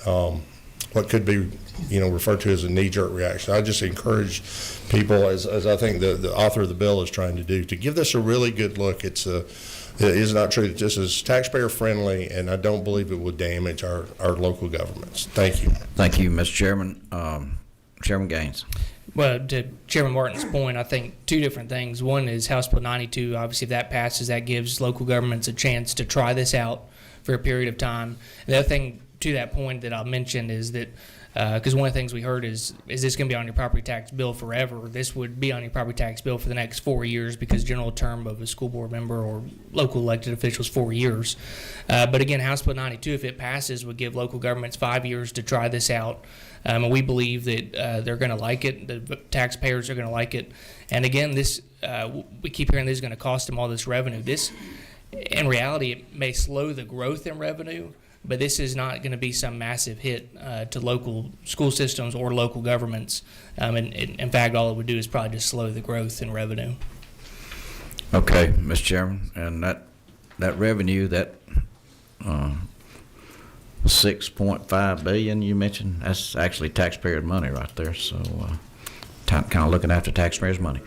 what could be, referred to as a knee-jerk reaction. I just encourage people, as I think the author of the bill is trying to do, to give this a really good look. It is not true that this is taxpayer-friendly, and I don't believe it would damage our local governments. Thank you. Thank you, Mr. Chairman. Chairman Gaines. Well, to Chairman Martin's point, I think two different things. One is House Bill 92. Obviously, if that passes, that gives local governments a chance to try this out for a period of time. The other thing to that point that I'll mention is that because one of the things we heard is this going to be on your property tax bill forever? This would be on your property tax bill for the next 4 years because general term of a school board member or local elected official is 4 years. But again, House Bill 92, if it passes, would give local governments 5 years to try this out. And we believe that they're going to like it. The taxpayers are going to like it. And again, this we keep hearing this is going to cost them all this revenue. This, in reality, it may slow the growth in revenue, but this is not going to be some massive hit to local school systems or local governments. And in fact, all it would do is probably just slow the growth in revenue. Okay, Mr. Chairman, and that revenue, that 6.5 billion you mentioned, that's actually taxpayer money right there. So kind of looking after taxpayers' money.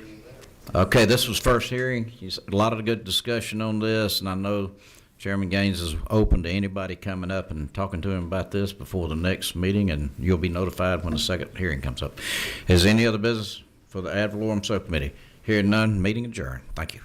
Okay, this was first hearing. A lot of good discussion on this, and I know Chairman Gaines is open to anybody coming up and talking to him about this before the next meeting, and you'll be notified when the second hearing comes up. Is there any other business for the Valorem Subcommittee? Hearing none, meeting adjourned. Thank you.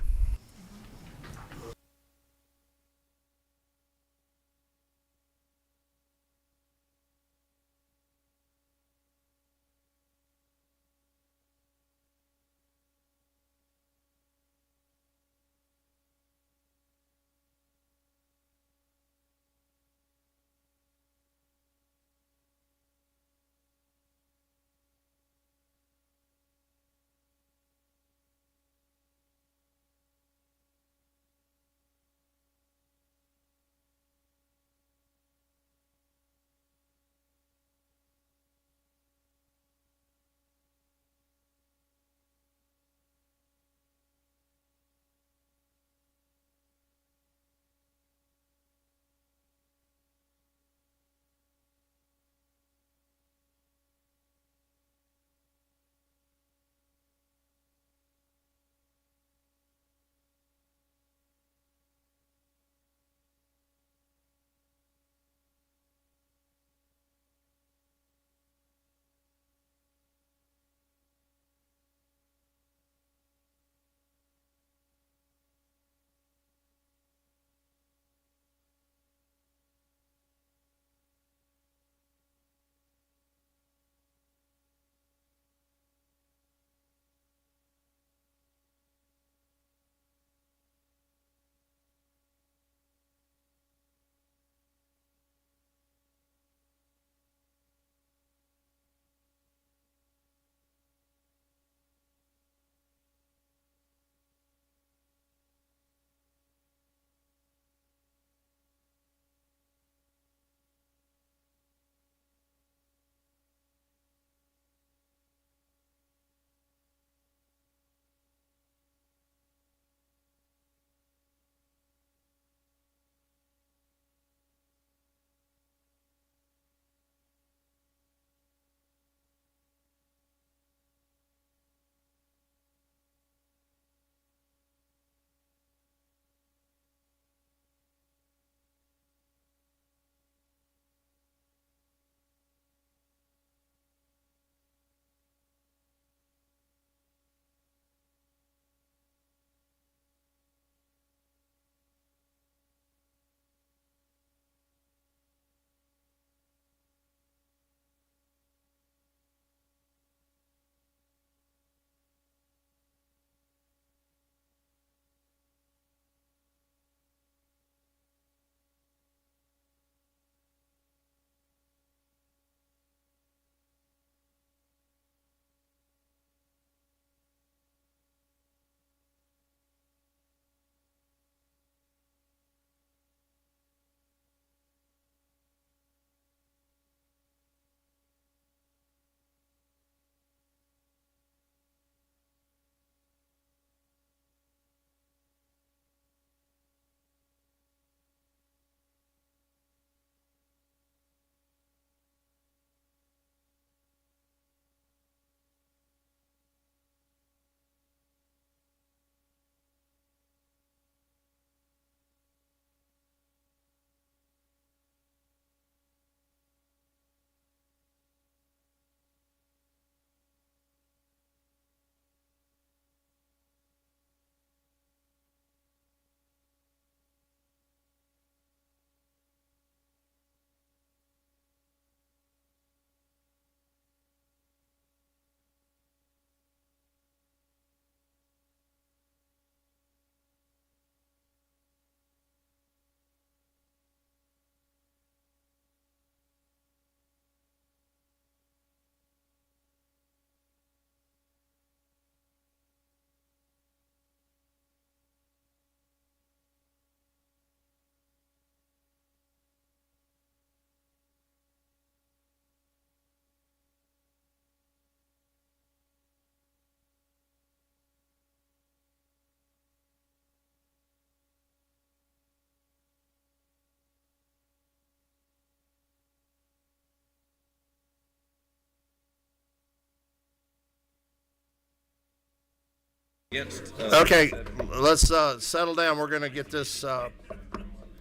Okay, let's settle down. We're going to get this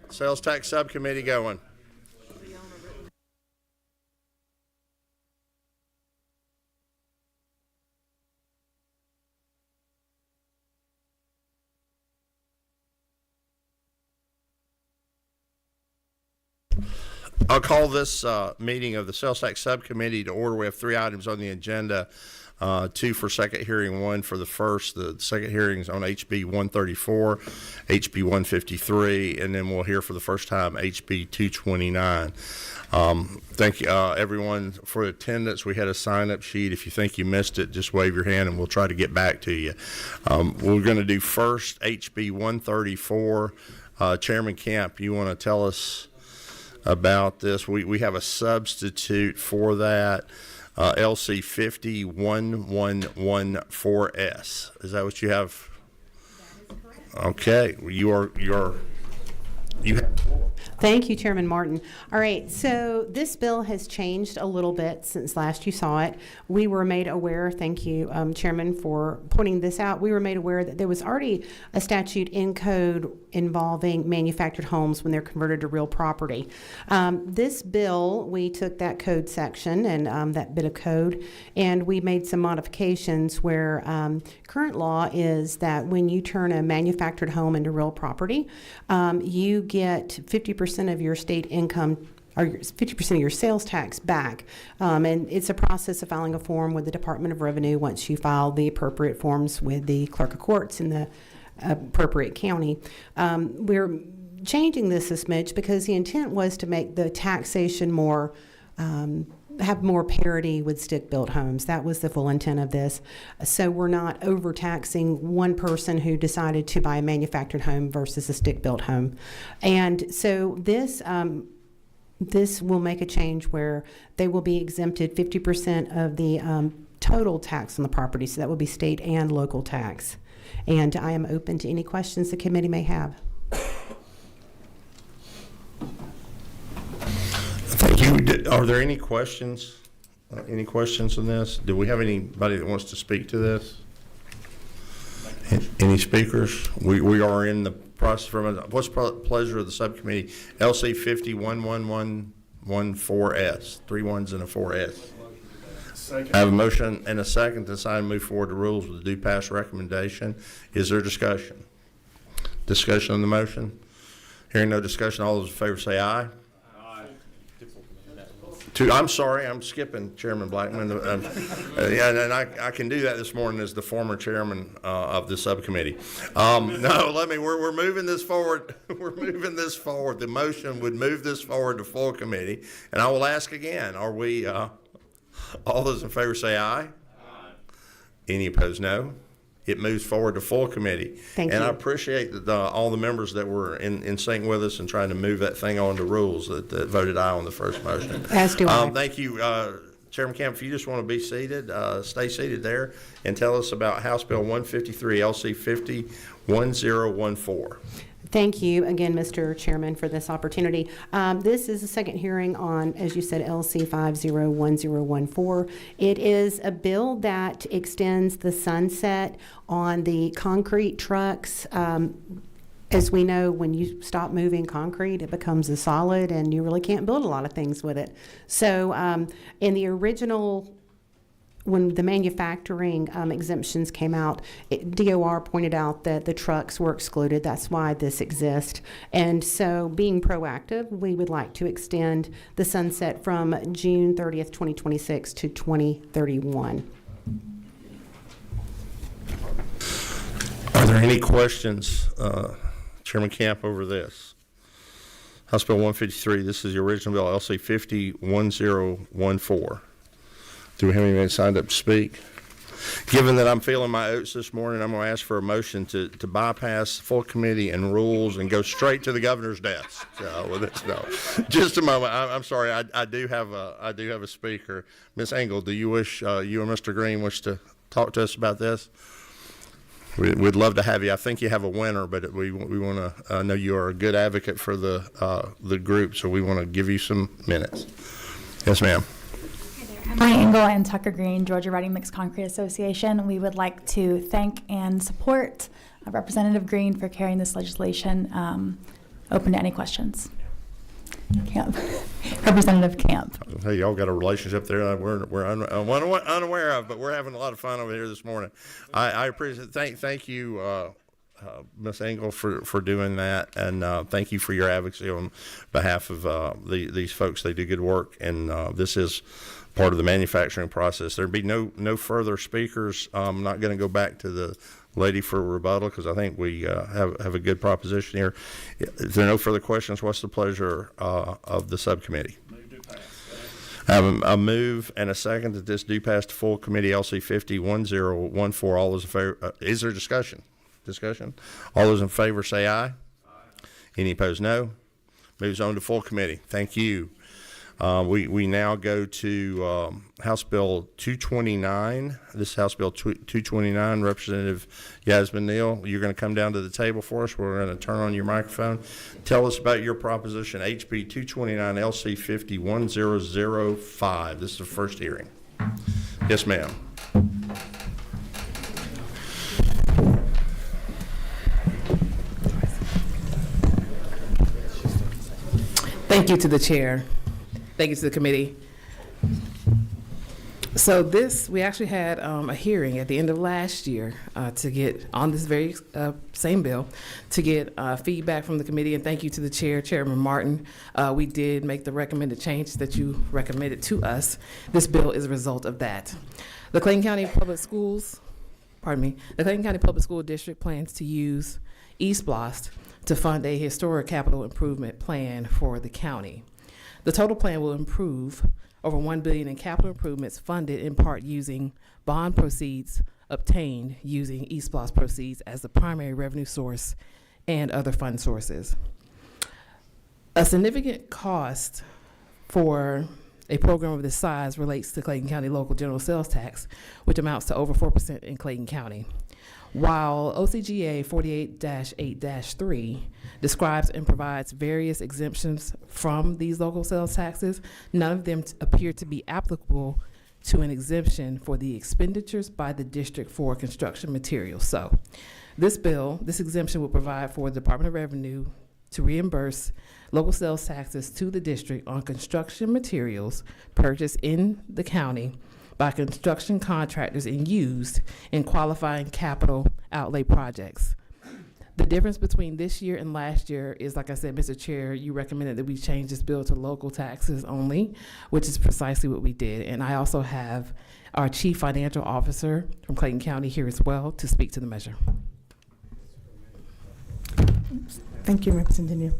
Sales Tax Subcommittee going. I'll call this meeting of the Sales Tax Subcommittee to order. We have 3 items on the agenda, 2 for second hearing, 1 for the first. The second hearing is on HB 134, HB 153, and then we'll hear for the first time HB 229. Thank you, everyone, for attendance. We had a sign-up sheet. If you think you missed it, just wave your hand and we'll try to get back to you. We're going to do first HB 134. Chairman Camp, you want to tell us about this? We have a substitute for that, LC 50114S. Is that what you have? Okay, you have. Thank you, Chairman Martin. All right, so this bill has changed a little bit since last you saw it. We were made aware, thank you, Chairman, for pointing this out. We were made aware that there was already a statute in code involving manufactured homes when they're converted to real property. This bill, we took that code section and that bit of code, and we made some modifications where current law is that when you turn a manufactured home into real property, you get 50% of your state income or 50% of your sales tax back. And it's a process of filing a form with the Department of Revenue once you file the appropriate forms with the clerk of courts in the appropriate county. We're changing this a smidge because the intent was to make the taxation more have more parity with stick-built homes. That was the full intent of this. So we're not overtaxing one person who decided to buy a manufactured home versus a stick-built home. And so this will make a change where they will be exempted 50% of the total tax on the property. So that will be state and local tax. And I am open to any questions the committee may have. Thank you. Are there any questions? Any questions on this? Do we have anybody that wants to speak to this? Any speakers? We are in the process. What's the pleasure of the subcommittee? LC 50114S. 3 1s and a 4S. Second. I have a motion and a second to sign and move forward to rules with a due pass recommendation. Is there discussion? Discussion on the motion? Hearing no discussion, all those in favor say aye. I'm sorry, I'm skipping Chairman Blackman. Yeah, and I can do that this morning as the former chairman of the subcommittee. No, we're moving this forward. We're moving this forward. The motion would move this forward to full committee. And I will ask again, are we, all those in favor say aye? Aye. Any opposed, no? It moves forward to full committee. Thank you. I appreciate that all the members that were in sync with us and trying to move that thing on to rules that voted aye on the first motion. As do I. Thank you, Chairman Camp. If you just want to be seated, stay seated there and tell us about House Bill 153, LC 501014. Thank you again, Mr. Chairman, for this opportunity. This is the second hearing on, as you said, LC 501014. It is a bill that extends the sunset on the concrete trucks. As we know, when you stop moving concrete, it becomes a solid, and you really can't build a lot of things with it. So in the original, when the manufacturing exemptions came out, DOR pointed out that the trucks were excluded. That's why this exists. And so being proactive, we would like to extend the sunset from June 30th, 2026 to 2031. Are there any questions, Chairman Camp, over this? House Bill 153, this is the original bill, LC 501014. Do we have anybody signed up to speak? Given that I'm feeling my oats this morning, I'm going to ask for a motion to bypass full committee and rules and go straight to the governor's desk. So, no, just a moment. I'm sorry. I do have a speaker. Ms. Engel, do you wish you and Mr. Green wish to talk to us about this? We'd love to have you. I think you have a winner, but we want to. I know you are a good advocate for the group, so we want to give you some minutes. Yes, ma'am. Emily Engel and Tucker Green, Georgia Ready Mixed Concrete Association. We would like to thank and support Representative Green for carrying this legislation. Open to any questions. Camp. Representative Camp. Hey, y'all got a relationship there that we're unaware of, but we're having a lot of fun over here this morning. I appreciate it. Thank you, Ms. Engel, for doing that, and thank you for your advocacy on behalf of these folks. They do good work, and this is part of the manufacturing process. There'd be no further speakers. I'm not going to go back to the lady for rebuttal because I think we have a good proposition here. If there are no further questions, what's the pleasure of the subcommittee? I have a move and a second that this do pass to full committee LC 501014. All those in favor, is there discussion? All those in favor say aye. Any opposed, no. Moves on to full committee. Thank you. We now go to House Bill 229. This is House Bill 229. Representative Yasmin Neal, you're going to come down to the table for us. We're going to turn on your microphone. Tell us about your proposition, HB 229 LC 501005. This is the first hearing. Yes, ma'am. Thank you to the chair. Thank you to the committee. So we actually had a hearing at the end of last year to get on this very same bill, to get feedback from the committee, and thank you to the chair, Chairman Martin. We did make the recommended change that you recommended to us. This bill is a result of that. The Clayton County Public School District plans to use eSPLOST to fund a historic capital improvement plan for the county. The total plan will improve over $1 billion in capital improvements funded in part using bond proceeds obtained using eSPLOST proceeds as the primary revenue source and other fund sources. A significant cost for a program of this size relates to Clayton County local general sales tax, which amounts to over 4% in Clayton County. While OCGA 48-8-3 describes and provides various exemptions from these local sales taxes, none of them appear to be applicable to an exemption for the expenditures by the district for construction materials. So this exemption will provide for the Department of Revenue to reimburse local sales taxes to the district on construction materials purchased in the county by construction contractors and used in qualifying capital outlay projects. The difference between this year and last year is, like I said, Mr. Chair, you recommended that we change this bill to local taxes only, which is precisely what we did. And I also have our Chief Financial Officer from Clayton County here as well to speak to the measure. Thank you, Representative Neal.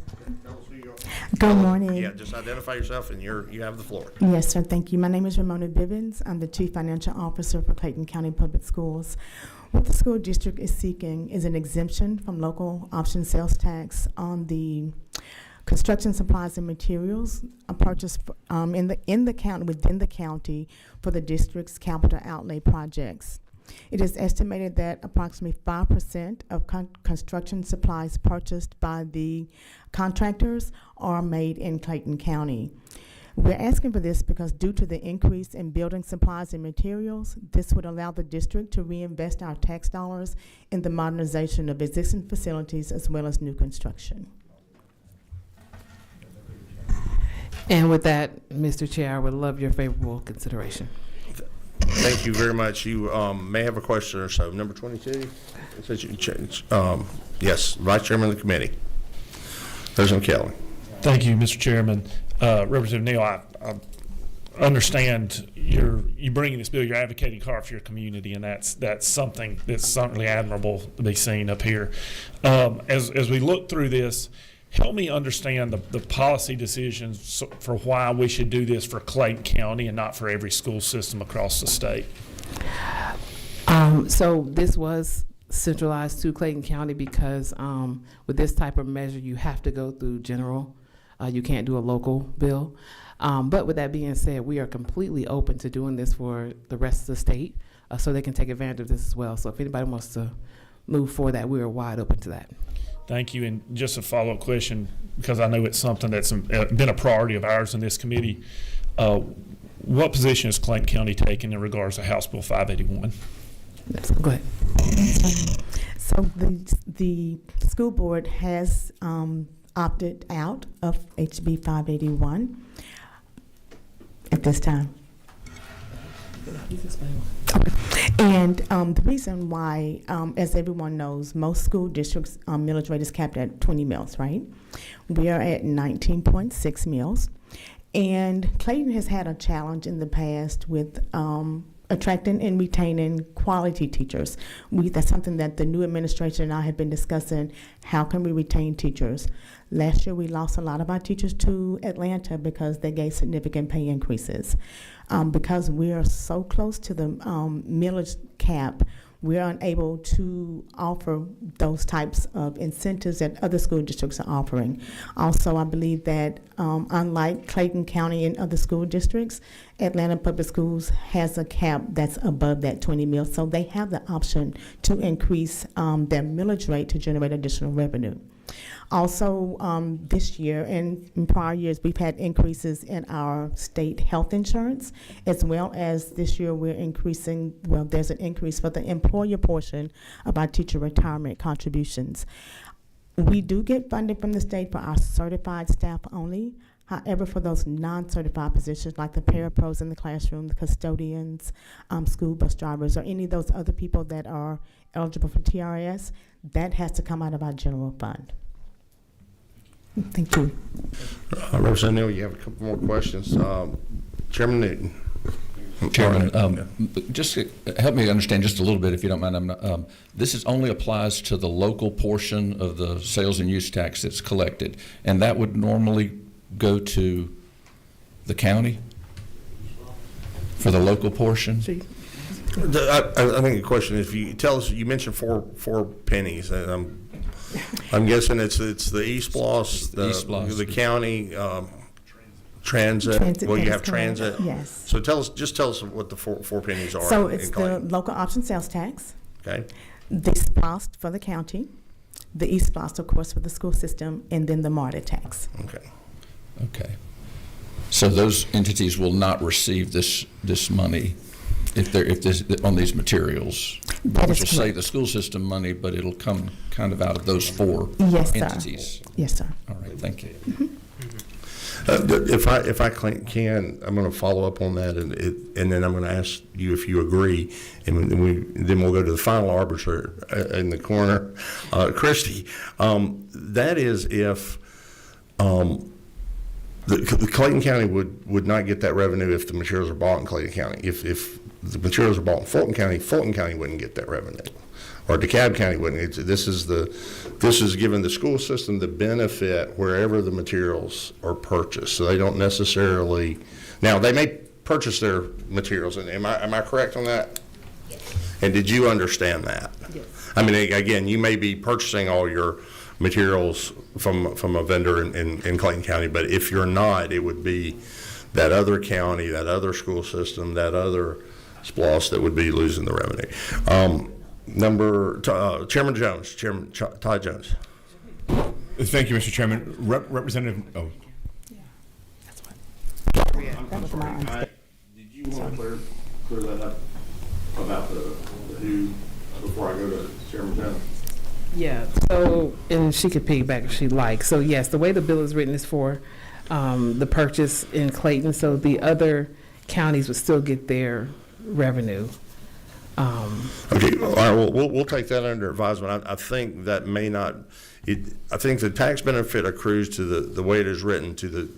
Good morning. Yeah, just identify yourself and you have the floor. Yes, sir. Thank you. My name is Ramona Bivens. I'm the Chief Financial Officer for Clayton County Public Schools. What the school district is seeking is an exemption from local option sales tax on the construction supplies and materials purchased within the county for the district's capital outlay projects. It is estimated that approximately 5% of construction supplies purchased by the contractors are made in Clayton County. We're asking for this because due to the increase in building supplies and materials, this would allow the district to reinvest our tax dollars in the modernization of existing facilities as well as new construction. And with that, Mr. Chair, I would love your favorable consideration. Thank you very much. You may have a question or so. Number 22. Yes, Vice Chairman of the committee. President Kelly. Thank you, Mr. Chairman. Representative Neal, I understand you bringing this bill. You're advocating hard for your community, and that's something that's certainly admirable to be seen up here. As we look through this, help me understand the policy decisions for why we should do this for Clayton County and not for every school system across the state. So this was centralized to Clayton County because with this type of measure, you have to go through general. You can't do a local bill. But with that being said, we are completely open to doing this for the rest of the state so they can take advantage of this as well. So if anybody wants to move for that, we are wide open to that. Thank you. And just a follow-up question, because I know it's something that's been a priority of ours in this committee. What position is Clayton County taking in regards to House Bill 581? Go ahead. So the school board has opted out of HB 581 at this time. And the reason why, as everyone knows, most school districts' millage rate is capped at 20 mills, right? We are at 19.6 mills. And Clayton has had a challenge in the past with attracting and retaining quality teachers. That's something that the new administration and I have been discussing. How can we retain teachers? Last year, we lost a lot of our teachers to Atlanta because they gave significant pay increases. Because we are so close to the millage cap, we're unable to offer those types of incentives that other school districts are offering. Also, I believe that unlike Clayton County and other school districts, Atlanta Public Schools has a cap that's above that 20 mils, so they have the option to increase their millage rate to generate additional revenue. Also, this year and in prior years, we've had increases in our state health insurance, as well as this year we're increasing, well, there's an increase for the employer portion of our teacher retirement contributions. We do get funding from the state for our certified staff only. However, for those non-certified positions like the parapros in the classroom, the custodians, school bus drivers, or any of those other people that are eligible for TRS, that has to come out of our general fund. Thank you. Representative Neal, you have a couple more questions. Chairman Newton. Chairman, just help me understand just a little bit, if you don't mind. This only applies to the local portion of the sales and use tax that's collected, and that would normally go to the county for the local portion? I think the question is, if you tell us, you mentioned four pennies, and I'm guessing it's the East Bloss, the county, transit. Well, you have transit. Yes. So tell us what the four pennies are. So it's the local option sales tax. Okay. The SPLOST for the county, the East SPLOST, of course, for the school system, and then the MARTA tax. Okay. Okay. So those entities will not receive this money if this on these materials. Which will say the school system money, but it'll come kind of out of those four entities. Yes, sir. All right, thank you. If I can, I'm going to follow up on that, and then I'm going to ask you if you agree, and then we'll go to the final arbiter in the corner, Christie. That is if the Clayton County would not get that revenue if the materials are bought in Clayton County. If the materials are bought in Fulton County wouldn't get that revenue, or DeKalb County wouldn't. This is giving the school system the benefit wherever the materials are purchased. So they don't necessarily, now they may purchase their materials, and am I correct on that? Yes. And did you understand that? Yes. I mean, again, you may be purchasing all your materials from a vendor in Clayton County, but if you're not, it would be that other county, that other school system, that other SPLOST that would be losing the revenue. Chairman Jones, Chairman Todd Jones. Thank you, Mr. Chairman. Representative. Oh. Did you want to clear that up about the who before I go to Chairman Jones? Yeah, so, and she could piggyback if she'd like. So yes, the way the bill is written is for the purchase in Clayton, so the other counties would still get their revenue. Okay, all right, well, we'll take that under advisement. I think that may not, I think the tax benefit accrues to the way it is written to the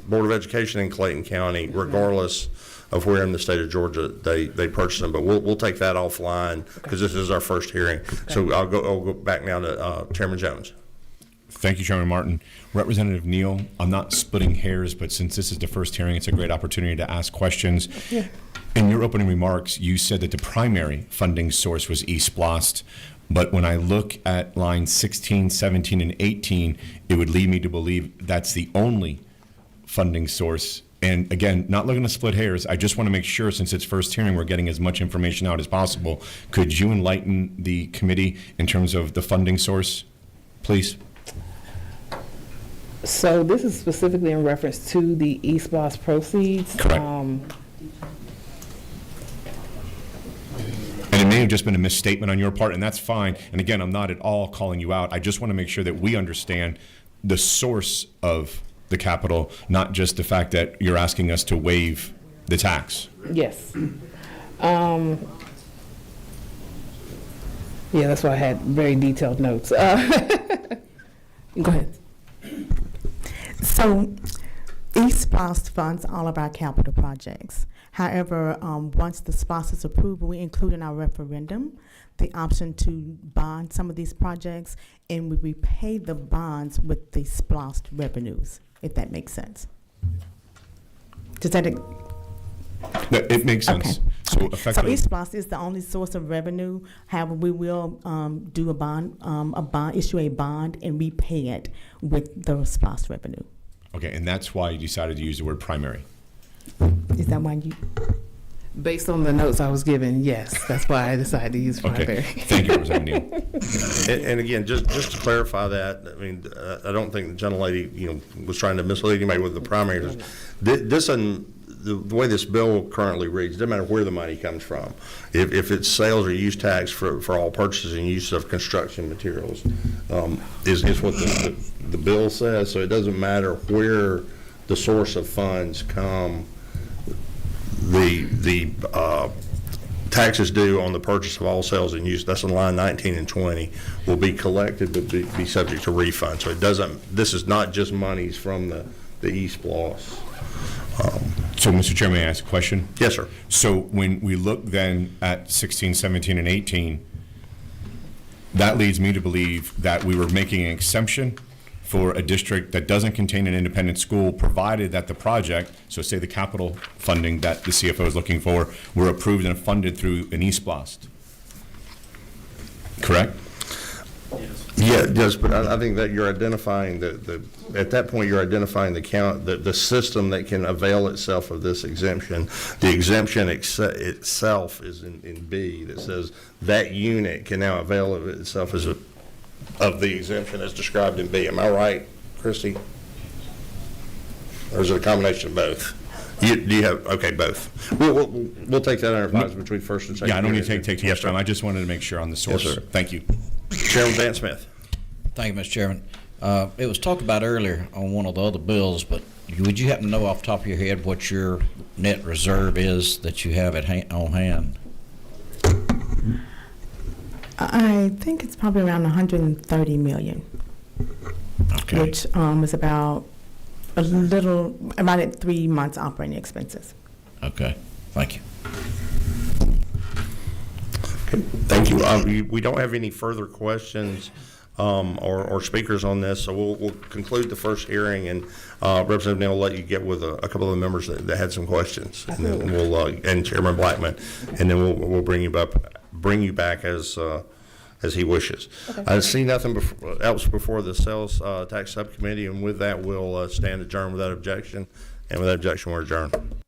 Board of Education in Clayton County, regardless of where in the state of Georgia they purchase them. But we'll take that offline because this is our first hearing. Okay. So I'll go back now to Chairman Jones. Thank you, Chairman Martin. Representative Neal, I'm not splitting hairs, but since this is the first hearing, it's a great opportunity to ask questions. Yeah. In your opening remarks, you said that the primary funding source was East Blost, but when I look at lines 16, 17, and 18, it would lead me to believe that's the only funding source. And again, not looking to split hairs, I just want to make sure, since it's first hearing, we're getting as much information out as possible. Could you enlighten the committee in terms of the funding source, please? So this is specifically in reference to the East Bloss proceeds. Correct. have just been a misstatement on your part, and that's fine. And again, I'm not at all calling you out. I just want to make sure that we understand the source of the capital, not just the fact that you're asking us to waive the tax. Yes. Yeah, that's why I had very detailed notes. Go ahead. So, eSPOS funds all of our capital projects. However, once the SPOS is approved, we include in our referendum the option to bond some of these projects, and we repay the bonds with the SPOS revenues, if that makes sense. Does that? It makes sense. Okay. So So effectively, eSPOS is the only source of revenue. However, we will do a bond, issue a bond and repay it with the SPOS revenue. okay, and that's why you decided to use the word primary. Is that why you? Based on the notes I was given, yes, that's why I decided to use primary. Thank you, Representative Neal. And again, just to clarify that, I mean, I don't think the gentlelady, was trying to mislead anybody with the primary. This and the way this bill currently reads, it doesn't matter where the money comes from. If it's sales or use tax for all purchases and use of construction materials, is what the bill says. So it doesn't matter where the source of funds come. The taxes due on the purchase of all sales and use, that's in line 19 and 20, will be collected but be subject to refund. So this is not just monies from the eSPOS. So, Mr. Chairman, may I ask a question? Yes, sir. So when we look then at 16, 17, and 18, that leads me to believe that we were making an exemption for a district that doesn't contain an independent school, provided that the project, so say the capital funding that the CFO is looking for, were approved and funded through an eSPOS. Correct? Yeah, yes, but I think that you're identifying at that point, you're identifying the system that can avail itself of this exemption. The exemption itself is in B that says that unit can now avail of itself of the exemption as described in B. Am I right, Christy? Or is it a combination of both? Do you have, okay, both. We'll take that under advisement between first and second. Yeah, I don't need to take too much time. I just wanted to make sure on the source. Yes, sir. Thank you. Chairman Van Smith. Thank you, Mr. Chairman. It was talked about earlier on one of the other bills, but would you happen to know off the top of your head what your net reserve is that you have on hand? I think it's probably around 130 million. Okay. Which is about at 3 months operating expenses. Okay, thank you. Okay, thank you. We don't have any further questions or speakers on this, so we'll conclude the first hearing, and Representative Neal will let you get with a couple of the members that had some questions, and then and Chairman Blackman, and then we'll bring you back as he wishes. Okay. I see nothing else before the Sales Tax Subcommittee, and with that, we'll stand adjourned without objection, and without objection, we're adjourned.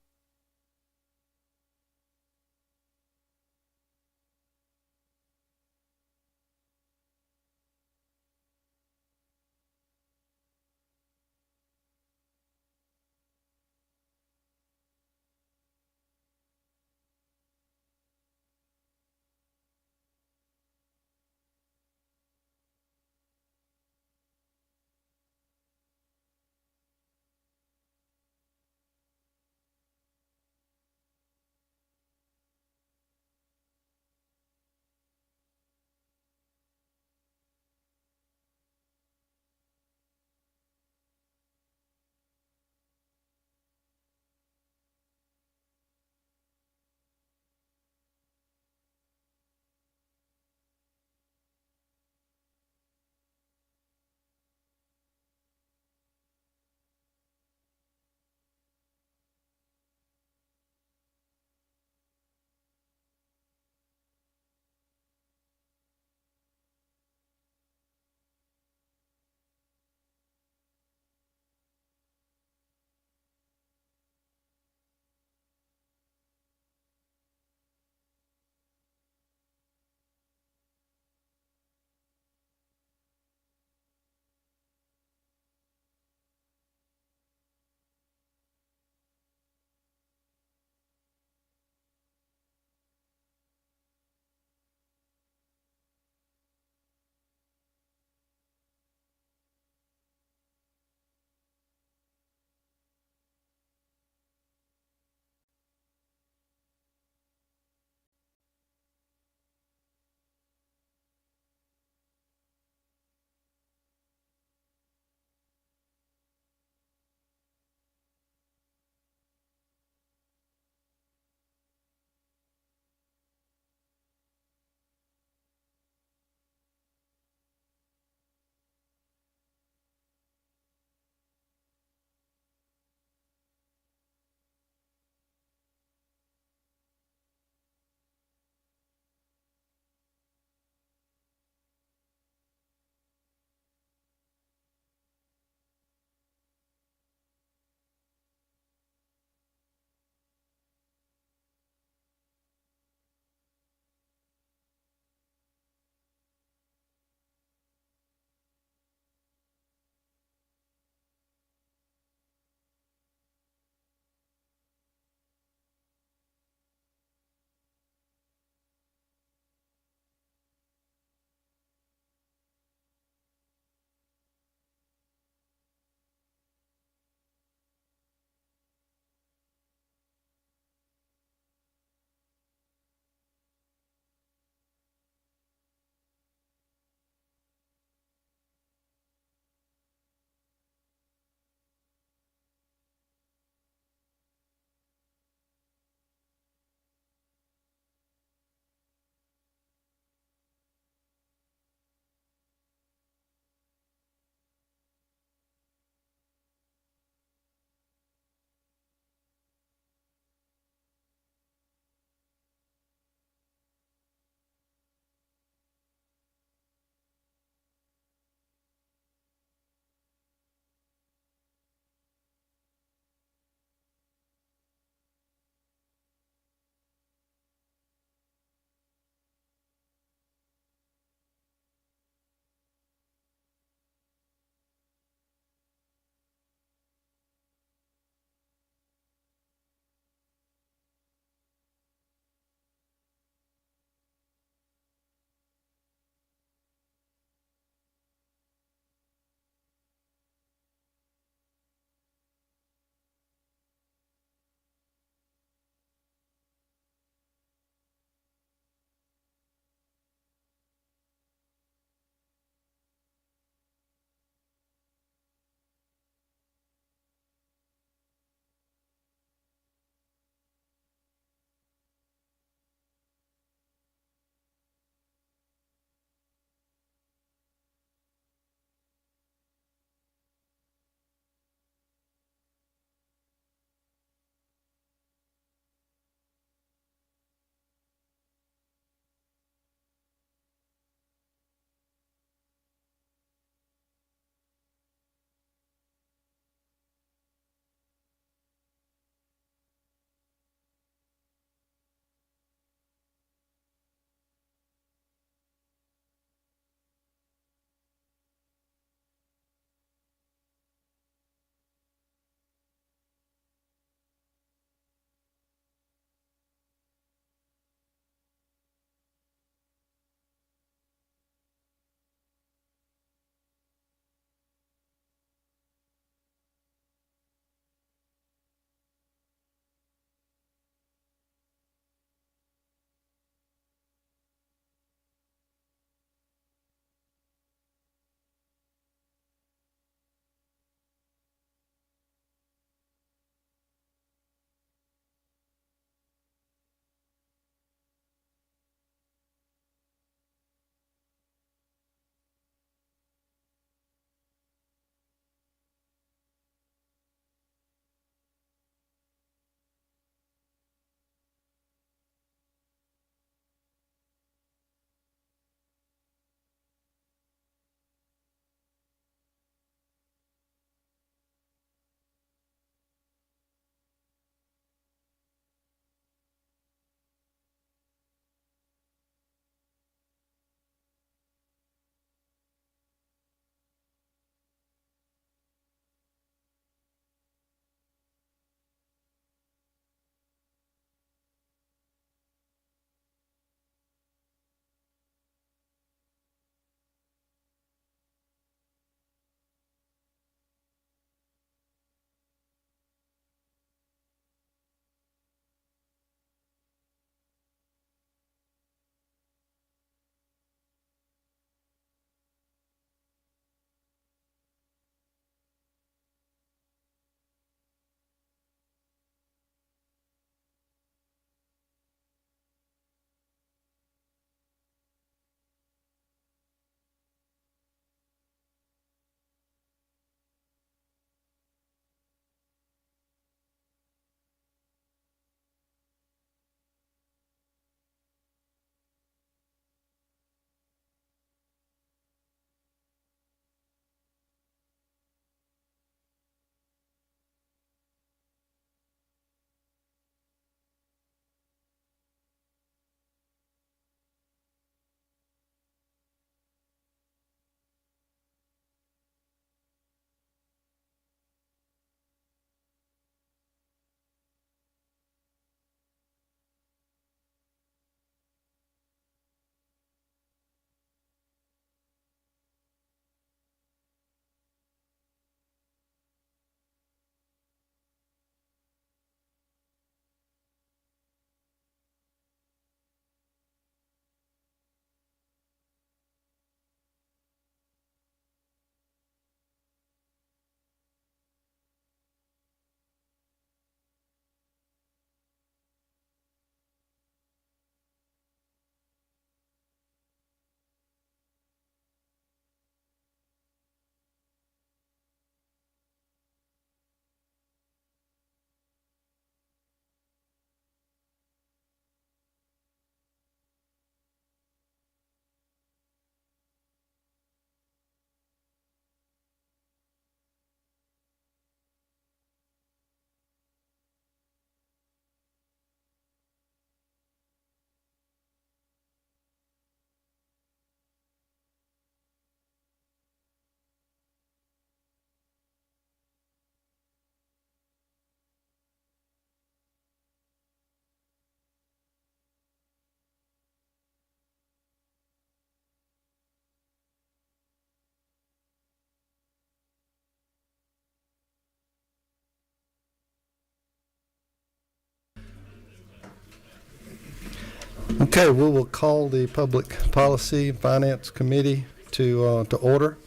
Okay, we will call the Public Policy Finance Committee to order.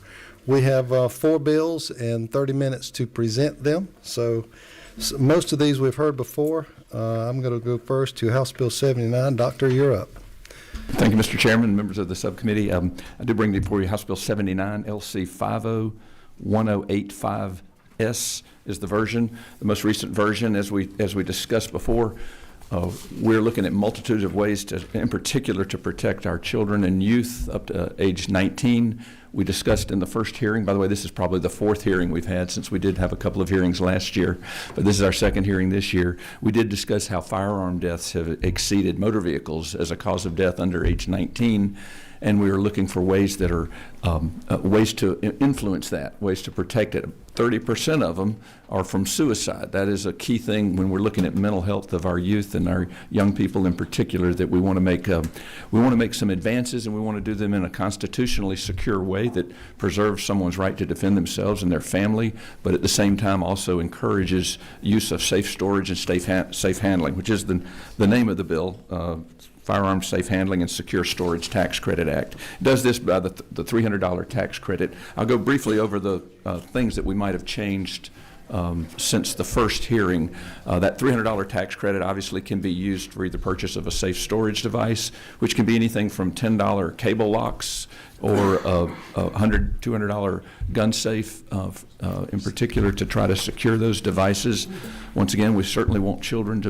We have 4 bills and 30 minutes to present them. So most of these we've heard before. I'm going to go first to House Bill 79. Doctor, you're up. Thank you, Mr. Chairman, members of the subcommittee. I do bring before you House Bill 79, LC 501085S is the version. The most recent version, as we discussed before, we're looking at multitudes of ways to, in particular, to protect our children and youth up to age 19. We discussed in the first hearing, by the way, this is probably the 4th hearing we've had since we did have a couple of hearings last year, but this is our 2nd hearing this year. We did discuss how firearm deaths have exceeded motor vehicles as a cause of death under age 19. And we are looking for ways that are ways to influence that, ways to protect it. 30% of them are from suicide. That is a key thing when we're looking at mental health of our youth and our young people in particular. That we want to make some advances, and we want to do them in a constitutionally secure way that preserves someone's right to defend themselves and their family, but at the same time also encourages use of safe storage and safe handling, which is the name of the bill. Firearms Safe Handling and Secure Storage Tax Credit Act. It does this by the $300 tax credit. I'll go briefly over the things that we might have changed since the first hearing. That $300 tax credit obviously can be used for either purchase of a safe storage device, which can be anything from $10 cable locks or a $100, $200 gun safe in particular to try to secure those devices. Once again, we certainly want children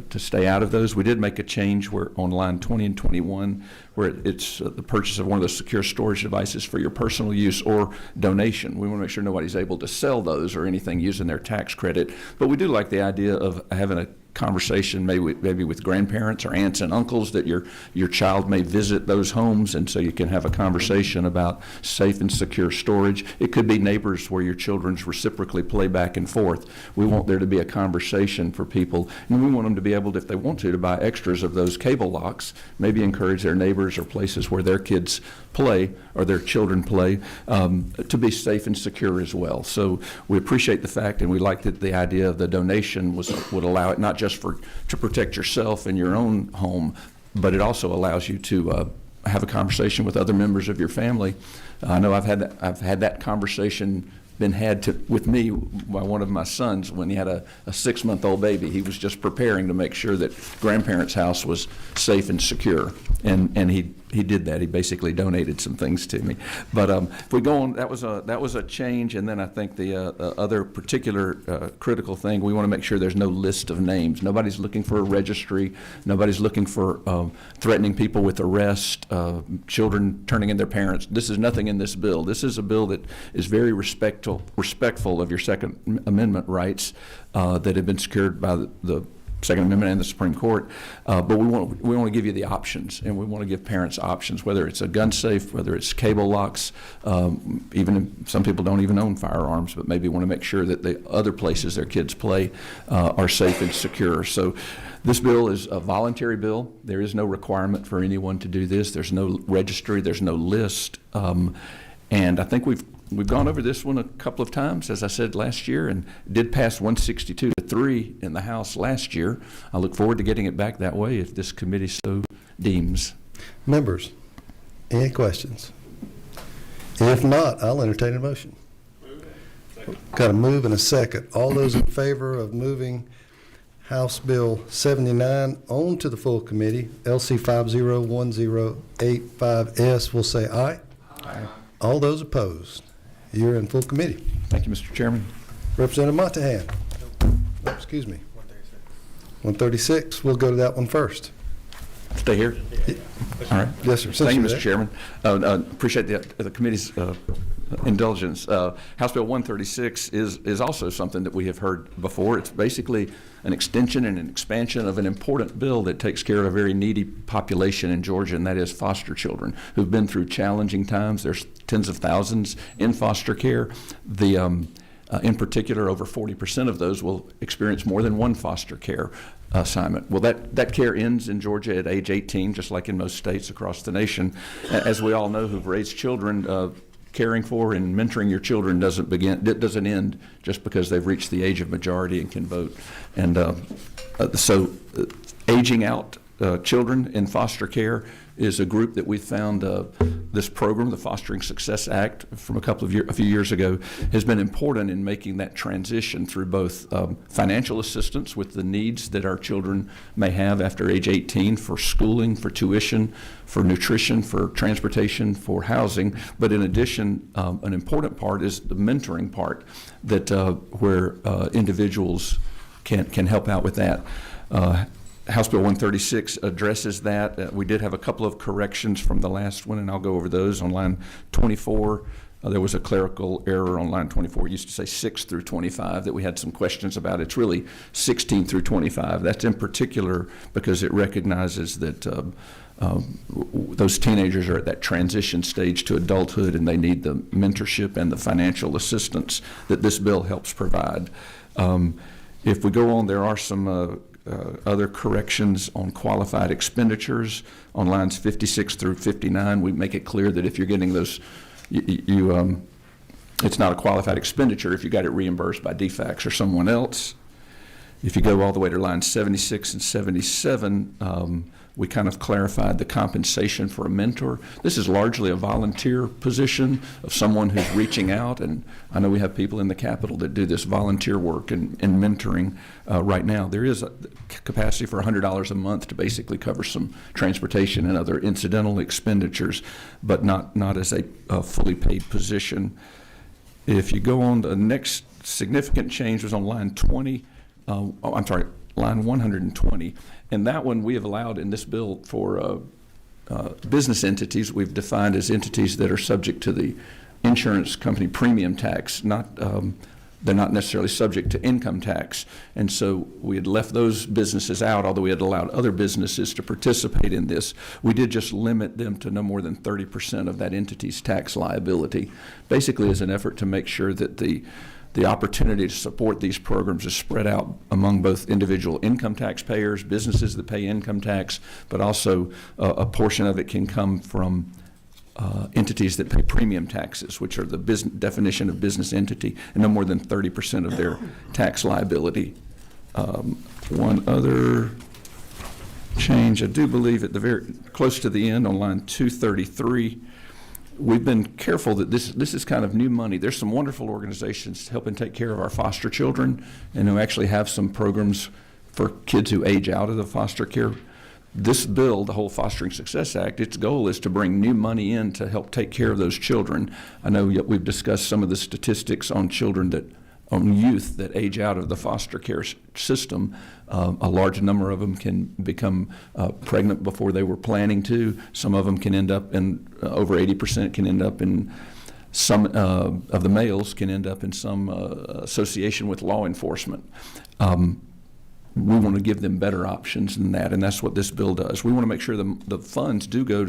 to stay out of those. We did make a change where on line 20 and 21 where it's the purchase of one of those secure storage devices for your personal use or donation. We want to make sure nobody's able to sell those or anything using their tax credit. But we do like the idea of having a conversation maybe with grandparents or aunts and uncles that your child may visit those homes, and so you can have a conversation about safe and secure storage. It could be neighbors where your children's reciprocally play back and forth. We want there to be a conversation for people, and we want them to be able to, if they want to buy extras of those cable locks, maybe encourage their neighbors or places where their kids play or their children play to be safe and secure as well. So we appreciate the fact, and we like that the idea of the donation would allow it not just to protect yourself and your own home, but it also allows you to have a conversation with other members of your family. I know I've had that conversation been had with me by one of my sons when he had a 6-month-old baby. He was just preparing to make sure that grandparents' house was safe and secure, and he did that. He basically donated some things to me. But if we go on, that was a change. And then I think the other particular critical thing, we want to make sure there's no list of names. Nobody's looking for a registry. Nobody's looking for threatening people with arrest, children turning in their parents. This is nothing in this bill. This is a bill that is very respectful of your Second Amendment rights that have been secured by the Second Amendment and the Supreme Court, but we want to give you the options, and we want to give parents options, whether it's a gun safe, whether it's cable locks, even some people don't even own firearms, but maybe want to make sure that the other places their kids play are safe and secure. So this bill is a voluntary bill. There is no requirement for anyone to do this. There's no registry. There's no list. And I think we've gone over this one a couple of times, as I said last year, and did pass 162-3 in the House last year. I look forward to getting it back that way if this committee so deems. Members, any questions? If not, I'll entertain a motion. Got a move and a second. All those in favor of moving House Bill 79 on to the full committee, LC 501085S, will say aye. Aye. All those opposed? You're in full committee. Thank you, Mr. Chairman. Representative Montahan. Oh, excuse me. 136. We'll go to that one first. Stay here. All right. Yes, sir. Thank you, Mr. Chairman. Appreciate the committee's indulgence. House Bill 136 is also something that we have heard before. It's basically an extension and an expansion of an important bill that takes care of a very needy population in Georgia, and that is foster children who've been through challenging times. There's tens of thousands in foster care. In particular, over 40% of those will experience more than one foster care assignment. Well, that care ends in Georgia at age 18, just like in most states across the nation. As we all know who've raised children, caring for and mentoring your children doesn't end just because they've reached the age of majority and can vote. And so aging out children in foster care is a group that we found this program, the Fostering Success Act, from a few years ago, has been important in making that transition through both financial assistance with the needs that our children may have after age 18 for schooling, for tuition, for nutrition, for transportation, for housing. But in addition, an important part is the mentoring part, that where individuals can help out with that. House Bill 136 addresses that. We did have a couple of corrections from the last one, and I'll go over those. On line 24, there was a clerical error on line 24. It used to say 6 through 25 that we had some questions about. It's really 16 through 25. That's in particular because it recognizes that those teenagers are at that transition stage to adulthood, and they need the mentorship and the financial assistance that this bill helps provide. If we go on, there are some other corrections on qualified expenditures. On lines 56 through 59, we make it clear that if you're getting those, it's not a qualified expenditure if you got it reimbursed by DFACS or someone else. If you go all the way to lines 76 and 77, we kind of clarified the compensation for a mentor. This is largely a volunteer position of someone who's reaching out, and I know we have people in the Capitol that do this volunteer work and mentoring right now. There is a capacity for $100 a month to basically cover some transportation and other incidental expenditures, but not as a fully paid position. If you go on, the next significant change was on line 20, line 120. And that one we have allowed in this bill for business entities. We've defined as entities that are subject to the insurance company premium tax. They're not necessarily subject to income tax. And so we had left those businesses out, although we had allowed other businesses to participate in this. We did just limit them to no more than 30% of that entity's tax liability, basically as an effort to make sure that the opportunity to support these programs is spread out among both individual income tax payers, businesses that pay income tax, but also a portion of it can come from entities that pay premium taxes, which are the definition of business entity, and no more than 30% of their tax liability. One other change, I do believe at the very close to the end on line 233, we've been careful that this is kind of new money. There's some wonderful organizations helping take care of our foster children and who actually have some programs for kids who age out of the foster care. This bill, the whole Fostering Success Act, its goal is to bring new money in to help take care of those children. I know we've discussed some of the statistics on youth that age out of the foster care system. A large number of them can become pregnant before they were planning to. Some of them can end up in, over 80% can end up in, some of the males can end up in some association with law enforcement. We want to give them better options than that, and that's what this bill does. We want to make sure the funds do go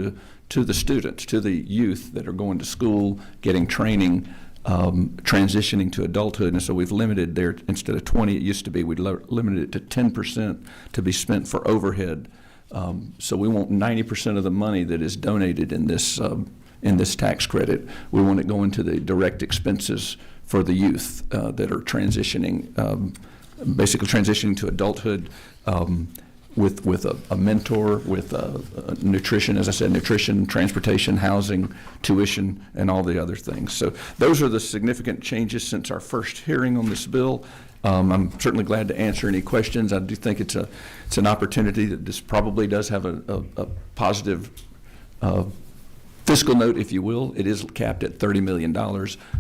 to the students, to the youth that are going to school, getting training, transitioning to adulthood. And so we've limited there, instead of 20 it used to be, we limited it to 10% to be spent for overhead. So we want 90% of the money that is donated in this tax credit, we want it going to the direct expenses for the youth that are transitioning, basically transitioning to adulthood, with a mentor, with nutrition, as I said, nutrition, transportation, housing, tuition, and all the other things. So those are the significant changes since our first hearing on this bill. I'm certainly glad to answer any questions. I do think it's an opportunity that this probably does have a positive fiscal note, if you will. It is capped at $30 million,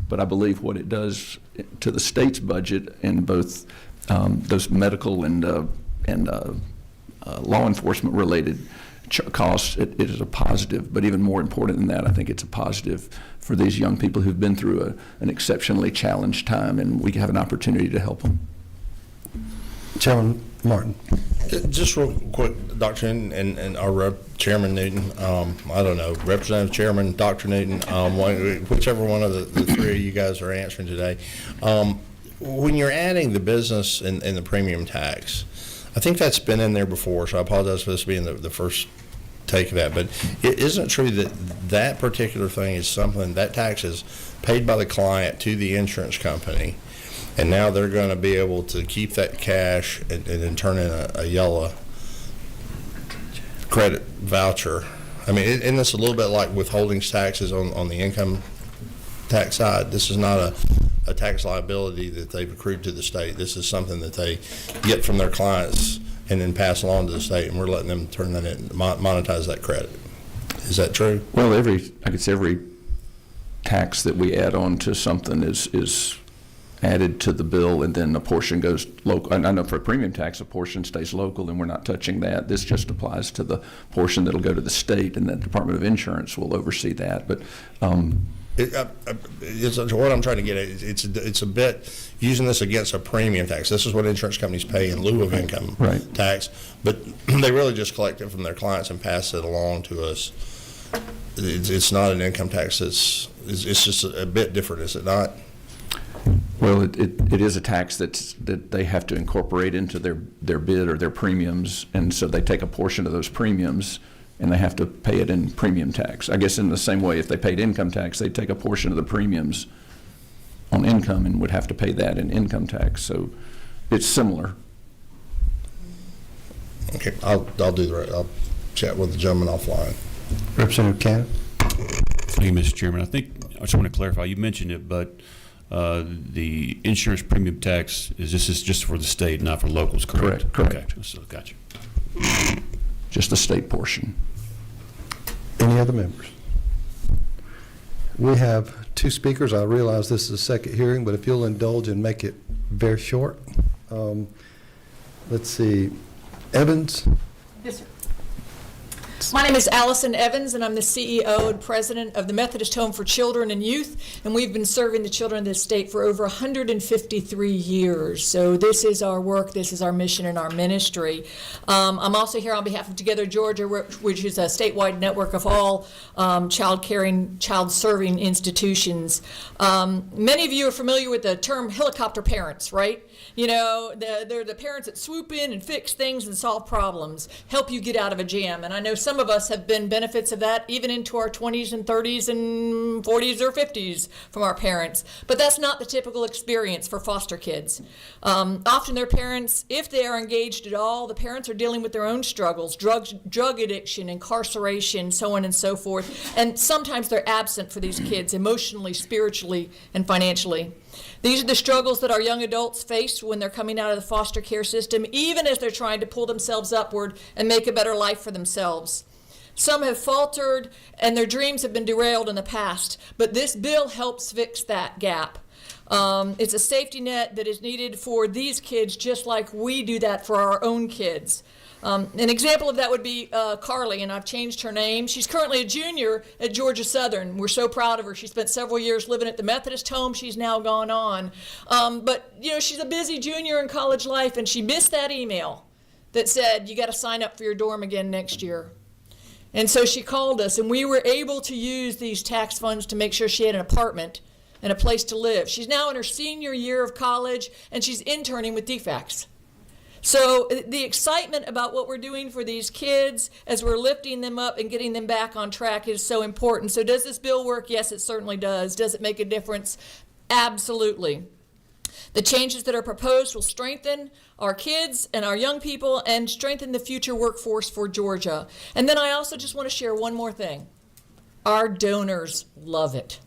but I believe what it does to the state's budget in both those medical and law enforcement related costs, it is a positive. But even more important than that, I think it's a positive for these young people who've been through an exceptionally challenged time, and we have an opportunity to help them. Chairman Martin. Just real quick, Dr. Newton and our Chairman Newton, I don't know, Representative Chairman, Dr. Newton, whichever one of the three of you guys are answering today. When you're adding the business and the premium tax, I think that's been in there before, so I apologize for this being the first take of that, but isn't it true that that particular thing is something, that tax is paid by the client to the insurance company, and now they're going to be able to keep that cash and then turn in a yellow credit voucher, I mean, isn't this a little bit like withholding taxes on the income tax side? This is not a tax liability that they've accrued to the state. This is something that they get from their clients and then pass along to the state, and we're letting them turn that in, monetize that credit. Is that true? Well, I guess every tax that we add on to something is added to the bill, and then a portion goes local. I know for premium tax, a portion stays local, and we're not touching that. This just applies to the portion that'll go to the state, and the Department of Insurance will oversee that. But what I'm trying to get at is it's a bit using this against a premium tax. This is what insurance companies pay in lieu of income tax, but they really just collect it from their clients and pass it along to us. It's not an income tax. It's just a bit different, is it not? Well, it is a tax that they have to incorporate into their bid or their premiums, and so they take a portion of those premiums and they have to pay it in premium tax. I guess in the same way, if they paid income tax, they'd take a portion of the premiums on income and would have to pay that in income tax. So it's similar. Okay, I'll do the right. I'll chat with the gentleman offline. Representative Cannon. Thank you, Mr. Chairman. I just want to clarify. You mentioned it, but the insurance premium tax is just for the state, not for locals, correct? Correct. Okay, so gotcha. Just the state portion. Any other members? We have two speakers. I realize this is a second hearing, but if you'll indulge and make it very short. Let's see. Evans? Yes, sir. My name is Allison Evans, and I'm the CEO and president of the Methodist Home for Children and Youth, and we've been serving the children of this state for over 153 years. So this is our work, this is our mission and our ministry. I'm also here on behalf of Together Georgia, which is a statewide network of all child-caring, child-serving institutions. Many of you are familiar with the term helicopter parents, right? You know, they're the parents that swoop in and fix things and solve problems, help you get out of a jam. And I know some of us have been benefits of that even into our 20s and 30s and 40s or 50s from our parents. But that's not the typical experience for foster kids. Often their parents, if they are engaged at all, the parents are dealing with their own struggles, drug addiction, incarceration, so on and so forth. And sometimes they're absent for these kids emotionally, spiritually, and financially. These are the struggles that our young adults face when they're coming out of the foster care system, even as they're trying to pull themselves upward and make a better life for themselves. Some have faltered and their dreams have been derailed in the past, but this bill helps fix that gap. It's a safety net that is needed for these kids just like we do that for our own kids. An example of that would be Carly, and I've changed her name. She's currently a junior at Georgia Southern. We're so proud of her. She spent several years living at the Methodist home. She's now gone on. But, you know, she's a busy junior in college life, and she missed that email that said, you got to sign up for your dorm again next year. And so she called us, and we were able to use these tax funds to make sure she had an apartment and a place to live. She's now in her senior year of college, and she's interning with DFACS. So the excitement about what we're doing for these kids as we're lifting them up and getting them back on track is so important. So does this bill work? Yes, it certainly does. Does it make a difference? Absolutely. The changes that are proposed will strengthen our kids and our young people and strengthen the future workforce for Georgia. And then I also just want to share one more thing. Our donors love it.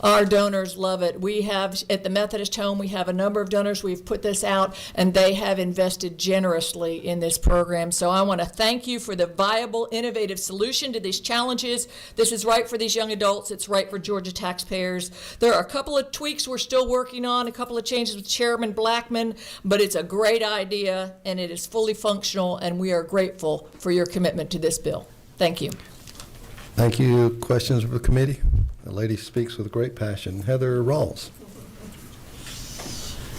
Our donors love it. We have, at the Methodist Home, we have a number of donors. We've put this out, and they have invested generously in this program. So I want to thank you for the viable, innovative solution to these challenges. This is right for these young adults. It's right for Georgia taxpayers. There are a couple of tweaks we're still working on, a couple of changes with Chairman Blackman, but it's a great idea, and it is fully functional, and we are grateful for your commitment to this bill. Thank you. Thank you. Questions of the committee? The lady speaks with great passion. Heather Rawls.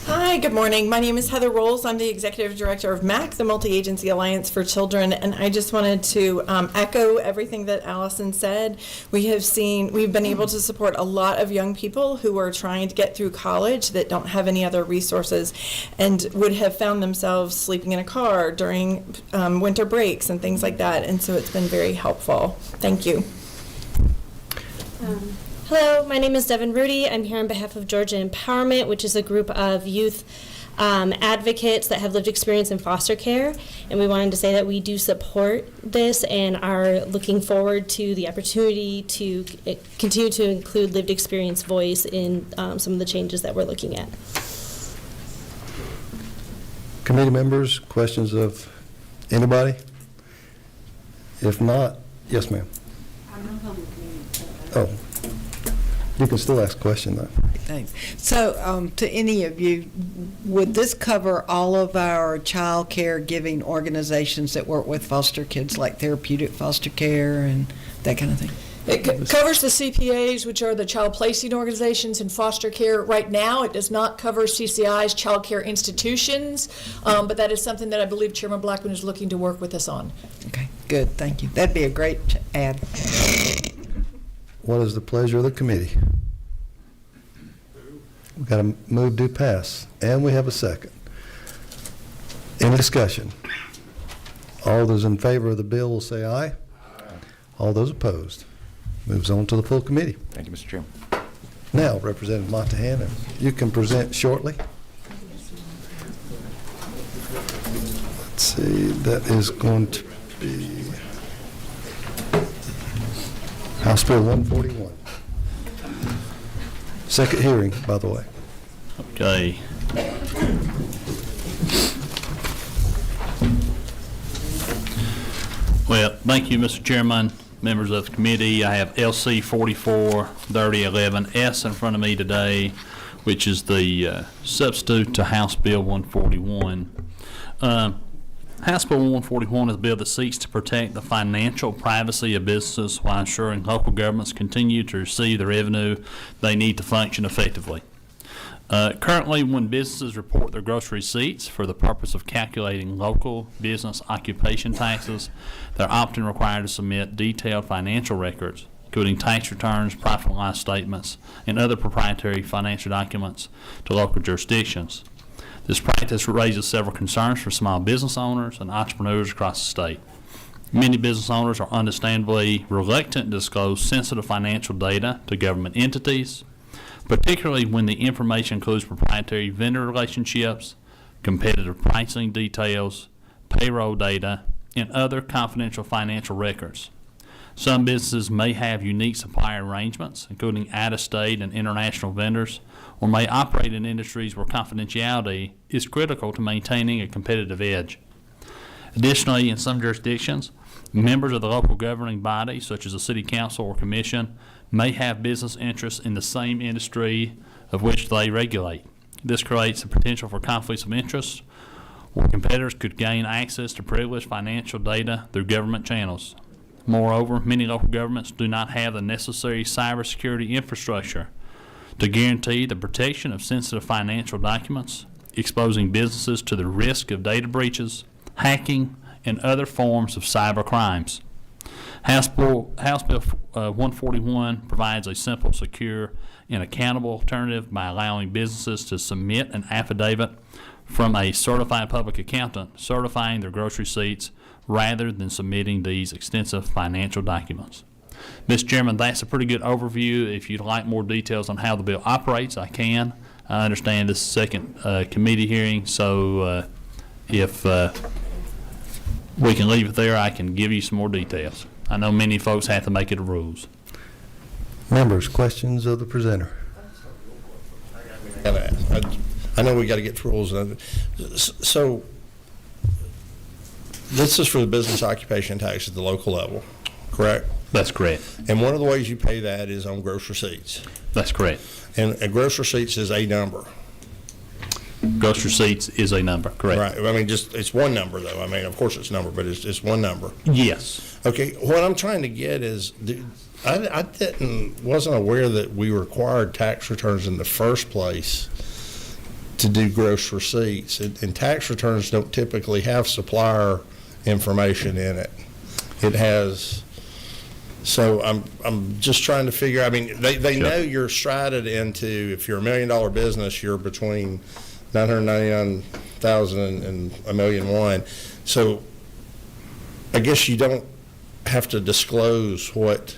Hi, good morning. My name is Heather Rolls. I'm the Executive Director of MAC, the Multi-Agency Alliance for Children, and I just wanted to echo everything that Allison said. We've been able to support a lot of young people who are trying to get through college that don't have any other resources and would have found themselves sleeping in a car during winter breaks and things like that, and so it's been very helpful. Thank you. Hello, my name is Devin Rudy. I'm here on behalf of Georgia Empowerment, which is a group of youth advocates that have lived experience in foster care, and we wanted to say that we do support this and are looking forward to the opportunity to continue to include lived experience voice in some of the changes that we're looking at. Committee members, questions of anybody? If not, yes, ma'am. Oh, you can still ask a question, though. Thanks. So, to any of you, would this cover all of our child care giving organizations that work with foster kids, like therapeutic foster care and that kind of thing? It covers the CPAs, which are the child placing organizations in foster care. Right now, it does not cover CCI's child care institutions, but that is something that I believe Chairman Blackman is looking to work with us on. Okay, good, thank you. That'd be a great add. What is the pleasure of the committee? We've got a move to pass, and we have a second. Any discussion? All those in favor of the bill will say aye. All those opposed. Moves on to the full committee. Thank you, Mr. Chairman. Now, Representative Montana, you can present shortly. Let's see, that is going to be House Bill 141. Second hearing, by the way. Okay. Well, thank you, Mr. Chairman, members of the committee. I have LC 443011S in front of me today, which is the substitute to House Bill 141. House Bill 141 is a bill that seeks to protect the financial privacy of businesses while ensuring local governments continue to receive the revenue they need to function effectively. Currently, when businesses report their gross receipts for the purpose of calculating local business occupation taxes, they're often required to submit detailed financial records, including tax returns, profit and loss statements, and other proprietary financial documents to local jurisdictions. This practice raises several concerns for small business owners and entrepreneurs across the state. Many business owners are understandably reluctant to disclose sensitive financial data to government entities, particularly when the information includes proprietary vendor relationships, competitive pricing details, payroll data, and other confidential financial records. Some businesses may have unique supplier arrangements, including out-of-state and international vendors, or may operate in industries where confidentiality is critical to maintaining a competitive edge. Additionally, in some jurisdictions, members of the local governing body, such as a city council or commission, may have business interests in the same industry of which they regulate. This creates a potential for conflicts of interest, where competitors could gain access to privileged financial data through government channels. Moreover, many local governments do not have the necessary cybersecurity infrastructure to guarantee the protection of sensitive financial documents, exposing businesses to the risk of data breaches, hacking, and other forms of cyber crimes. House Bill 141 provides a simple, secure, and accountable alternative by allowing businesses to submit an affidavit from a certified public accountant certifying their gross receipts rather than submitting these extensive financial documents. Mr. Chairman, that's a pretty good overview. If you'd like more details on how the bill operates, I can. I understand this is the second committee hearing, so if we can leave it there, I can give you some more details. I know many folks have to make it rules. Members, questions of the presenter? I know we got to get through rules. So this is for the business occupation tax at the local level, correct? That's correct. And one of the ways you pay that is on gross receipts. That's correct. And a gross receipts is a number. Gross receipts is a number, correct. Right. I mean, just it's one number, though. I mean, of course it's a number, but it's one number. Yes. Okay. What I'm trying to get is, I wasn't aware that we required tax returns in the first place to do gross receipts. And tax returns don't typically have supplier information in it. It has. So I'm just trying to figure. I mean, they Sure. know you're strided into, if you're $1 million business, you're between $999,000 and $1.1 million. So I guess you don't have to disclose what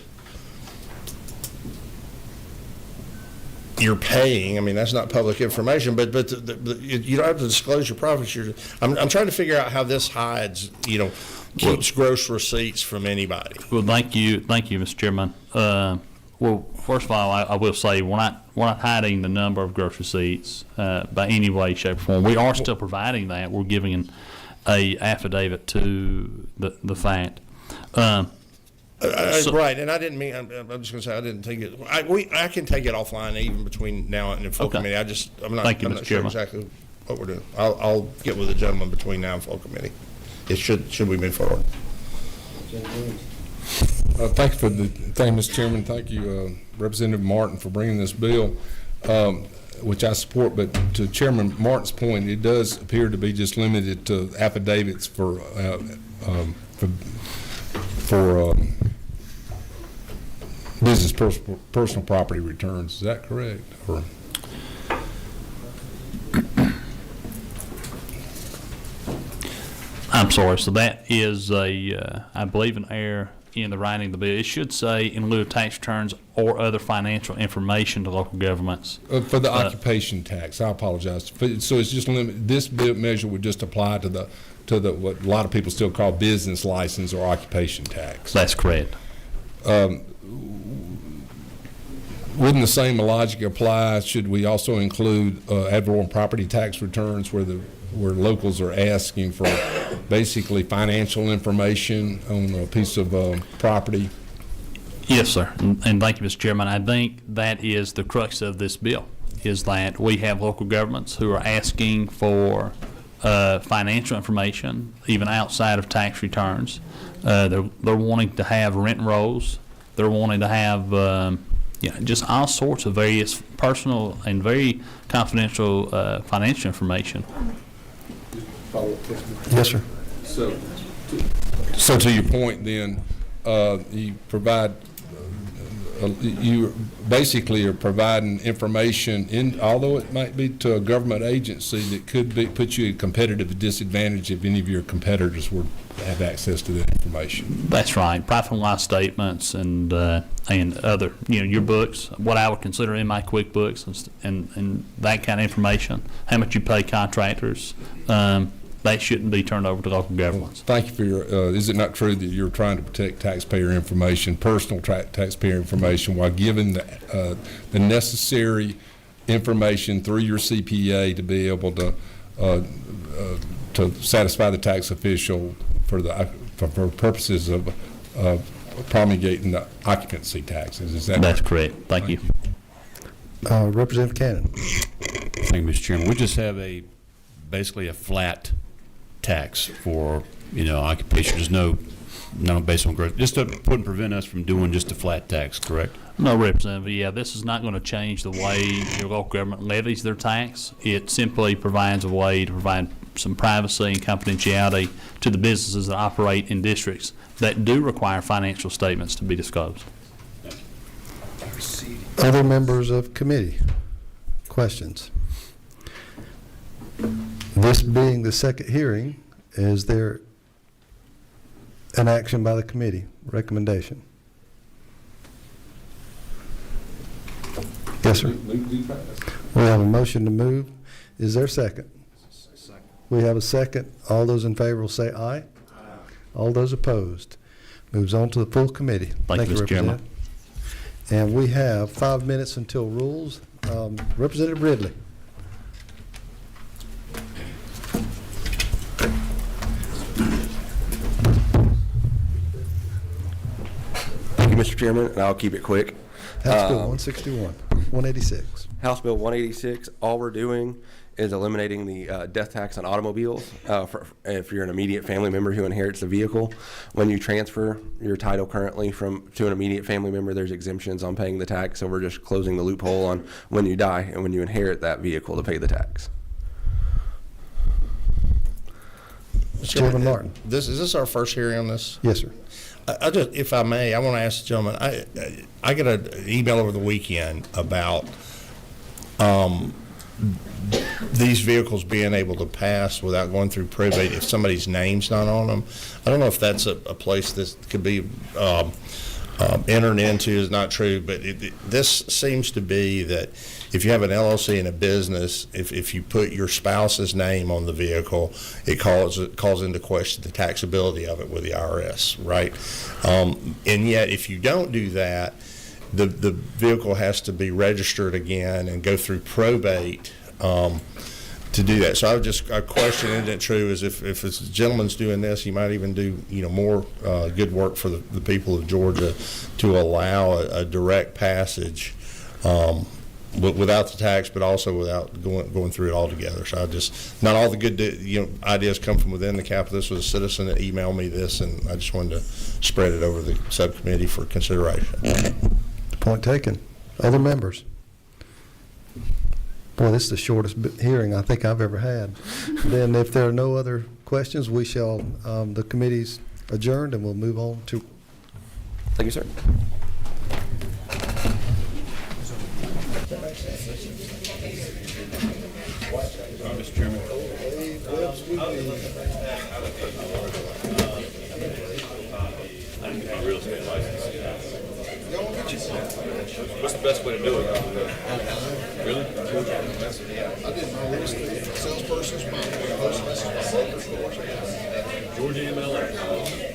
you're paying. I mean, that's not public information, but you don't have to disclose your profits. I'm trying to figure out how this hides, keeps gross receipts from anybody. Well, thank you, Mr. Chairman. Well, first of all, I will say we're not hiding the number of gross receipts by any way, shape, or form. We are still providing that. We're giving a affidavit to the fact. Right, and I didn't mean. I'm just going to say I didn't take it. I can take it offline even between now and the full committee. I'm not sure exactly what we're doing. I'll get with the gentleman between now and full committee. It should we move forward? Thank you, Mr. Chairman. Thank you, Representative Martin, for bringing this bill, which I support. But to Chairman Martin's point, it does appear to be just limited to affidavits for business personal property returns. Is that correct? Or I'm sorry. So that is I believe, an error in the writing of the bill. It should say in lieu of tax returns or other financial information to local governments. For the occupation tax, I apologize. So it's just limited. This measure would just apply to the what a lot of people still call business license or occupation tax. That's correct. Wouldn't the same logic apply? Should we also include ad valorem property tax returns where locals are asking for basically financial information on a piece of property? Yes, sir. And thank you, Mr. Chairman. I think that is the crux of this bill, is that we have local governments who are asking for financial information, even outside of tax returns. They're wanting to have rent rolls. They're wanting to have just all sorts of various personal and very confidential financial information. Yes, sir. So to your point, then, you provide. You basically are providing information, although it might be to a government agency, that could put you at a competitive disadvantage if any of your competitors would have access to that information. That's right. Profit and loss statements and other, your books, what I would consider in my QuickBooks and that kind of information. How much you pay contractors. That shouldn't be turned over to local governments. Thank you for your, is it not true that you're trying to protect taxpayer information, personal taxpayer information, while giving the necessary information through your CPA to be able to satisfy the tax official for purposes of promulgating the occupancy taxes? Is that That's correct. Thank you. Representative Cannon. Thank you, Mr. Chairman. We just have basically a flat tax for occupation. There's no based on growth. Just to prevent us from doing just a flat tax, correct? No, Representative. Yeah, this is not going to change the way your local government levies their tax. It simply provides a way to provide some privacy and confidentiality to the businesses that operate in districts that do require financial statements to be disclosed. Other members of committee? Questions? This being the second hearing, is there an action by the committee? Recommendation? Yes, sir. We have a motion to move. Is there a second? Second. We have a second. All those in favor will say aye. Aye. All those opposed. Moves on to the full committee. Thank you, Mr. Chairman. And we have 5 minutes until rules. Representative Ridley. Thank you, Mr. Chairman, and I'll keep it quick. House Bill 161, 186. House Bill 186, all we're doing is eliminating the death tax on automobiles if you're an immediate family member who inherits the vehicle. When you transfer your title currently to an immediate family member, there's exemptions on paying the tax, so we're just closing the loophole on when you die and when you inherit that vehicle to pay the tax. Chairman Martin. Is this our first hearing on this? Yes, sir. I just, if I may, I want to ask the gentleman, I get an email over the weekend about these vehicles being able to pass without going through probate if somebody's name's not on them. I don't know if that's a place that could be entered into is not true, but this seems to be that if you have an LLC in a business, if you put your spouse's name on the vehicle, it calls into question the taxability of it with the IRS, right? And yet, if you don't do that, the vehicle has to be registered again and go through probate to do that. So I question, isn't it true, is if a gentleman's doing this, he might even do more good work for the people of Georgia to allow a direct passage without the tax, but also without going through it all together. So not all the good ideas come from within the Capitol. This was a citizen that emailed me this, and I just wanted to spread it over the subcommittee for consideration. Point taken. Other members? Boy, this is the shortest hearing I think I've ever had. Then if there are no other questions, we shall, the committee's adjourned, and we'll move on to. Thank you, sir. Mr. Chairman. Real estate license. What's the best way to do it? Really? I did my real estate salesperson's my Georgia MLA.